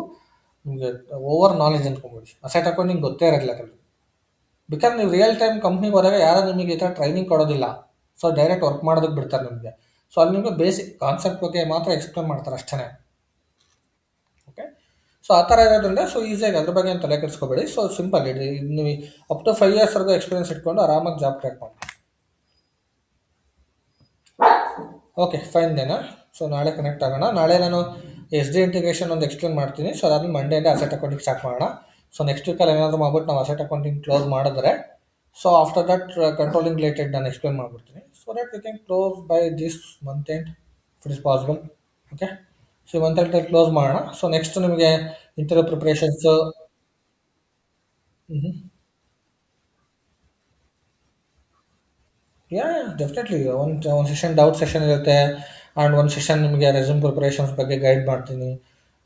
ನಿಮಗೆ ಓವರ್ ನಾಲೆಜ್ ಅಂದ್ಕೊಂಬಿಡಿ. ಅಸೆಟ್ ಅಕೌಂಟಿಂಗ್ ಗೊತ್ತೇ ಇರೋದಿಲ್ಲ ಕೆಲವು. ಬಿಕಾಸ್ ನೀವು ರಿಯಲ್ ಟೈಮ್ ಕಂಪ್ನಿಗೆ ಹೋದಾಗ ಯಾರು ನಿಮಗೆ ಈ ಥರ ಟ್ರೈನಿಂಗ್ ಕೊಡೋದಿಲ್ಲ. ಸೊ ಡೈರೆಕ್ಟ್ ವರ್ಕ್ ಮಾಡೋದಕ್ಕೆ ಬಿಡ್ತಾರೆ ನಿಮಗೆ. ಸೊ ಅಲ್ಲಿ ನಿಮಗೆ ಬೇಸಿಕ್ ಕಾನ್ಸೆಪ್ಟ್ ಬಗ್ಗೆ ಮಾತ್ರ ಎಕ್ಸ್ಪ್ಲೇನ್ ಮಾಡ್ತಾರೆ ಅಷ್ಟೇ. ಓಕೆ. ಸೊ ಆ ಥರ ಇರೋದ್ರಿಂದ ಸೊ ಈಸಿಯಾಗಿ ಅದ್ರ ಬಗ್ಗೆ ತಲೆ ಕೆಡಿಸ್ಕೋಬೇಡಿ. ಸೊ ಸಿಂಪಲ್ ಇದು ನೀವು ಅಪ್ ಟು 5 ಇಯರ್ಸ್ವರೆಗೂ ಎಕ್ಸ್ಪೀರಿಯನ್ಸ್ ಇಟ್ಕೊಂಡು ಆರಾಮಾಗಿ ಜಾಬ್ ಟ್ರ್ಯಾಕ್ ಮಾಡಿ. Okay fine Dena. ಸೊ ನಾಳೆ ಕನೆಕ್ಟ್ ಆಗೋಣ. ನಾಳೆ ನಾನು SD ಇಂಟಿಗ್ರೇಷನ್ ಒಂದು ಎಕ್ಸ್ಪ್ಲೇನ್ ಮಾಡ್ತೀನಿ. ಸೊ ಅದಾದ್ಮೇಲೆ ಮಂಡೆಯಿಂದ ಅಸೆಟ್ ಅಕೌಂಟಿಂಗ್ ಸ್ಟಾರ್ಟ್ ಮಾಡೋಣ. ಸೊ ನೆಕ್ಸ್ಟ್ ವೀಕಲ್ಲಿ ಏನಾದರೂ ಮಾಡ್ಬಿಟ್ಟು ನಾವು ಅಸೆಟ್ ಅಕೌಂಟಿಂಗ್ ಕ್ಲೋಸ್ ಮಾಡಿದ್ರೆ so after that controlling related ನಾನು ಎಕ್ಸ್ಪ್ಲೇನ್ ಮಾಡ್ಬಿಡ್ತೀನಿ. So that we can close by this month end it is possible. Okay. So ಈ ಮಂತ್ ಎಂಡ್ ಕ್ಲೋಸ್ ಮಾಡೋಣ. ಸೊ ನೆಕ್ಸ್ಟ್ ನಿಮಗೆ ಇಂಟರ್ವ್ಯೂ ಪ್ರಿಪ್ರೇಷನ್ಸು. ಯಾ ಡೆಫಿನೆಟ್ಲಿ ಒಂದು ಸೆಷನ್ ಡೌಟ್ ಸೆಷನ್ ಇರುತ್ತೆ, ಆ್ಯಂಡ್ ಒಂದು ಸೆಷನ್ ನಿಮಗೆ ರೆಸ್ಯೂಮ್ ಪ್ರಿಪ್ರೇಷನ್ಸ್ ಬಗ್ಗೆ ಗೈಡ್ ಮಾಡ್ತೀನಿ.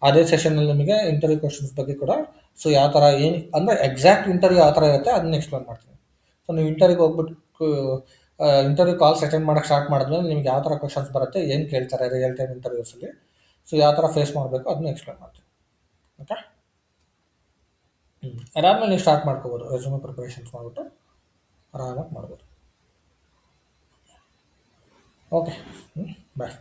ಅದೇ ಸೆಷನಲ್ಲಿ ನಿಮಗೆ ಇಂಟರ್ವ್ಯೂ ಕ್ವಶನ್ಸ್ ಬಗ್ಗೆ ಕೂಡ ಸೊ ಯಾವ ಥರ ಏನು ಅಂದರೆ ಎಕ್ಸಾಕ್ಟ್ ಇಂಟರ್ವ್ಯೂ ಯಾವ ಥರ ಇರುತ್ತೆ ಅದನ್ನ ಎಕ್ಸ್ಪ್ಲೇನ್ ಮಾಡ್ತೀನಿ. ಸೊ ನೀವು ಇಂಟರ್ವ್ಯೂಗೆ ಹೋಗ್ಬಿಟ್ಟು ಇಂಟರ್ವ್ಯೂ ಕಾಲ್ಸ್ ಅಟೆಂಡ್ ಮಾಡೋಕ್ಕೆ ಸ್ಟಾರ್ಟ್ ಮಾಡಿದ್ಮೇಲೆ ನಿಮ್ಗೆ ಯಾವ ಥರ ಕ್ವಶನ್ಸ್ ಬರುತ್ತೆ, ಏನು ಕೇಳ್ತಾರೆ ರಿಯಲ್ ಟೈಮ್ ಇಂಟರ್ವ್ಯೂಸಲ್ಲಿ, ಸೊ ಯಾವ ಥರ ಫೇಸ್ ಮಾಡಬೇಕು ಅದನ್ನ ಎಕ್ಸ್ಪ್ಲೇನ್ ಮಾಡ್ತೀನಿ. ಓಕೆ. ಅದಾದಮೇಲೆ ನೀವು ಸ್ಟಾರ್ಟ್ ಮಾಡ್ಕೋಬೋದು, ರೆಸ್ಯೂಮ್ ಪ್ರಿಪ್ರೇಷನ್ಸ್ ಮಾಡಿಬಿಟ್ಟು ಆರಾಮಾಗಿ ಮಾಡ್ಬೋದು. ಓಕೆ. ಬಾಯ್.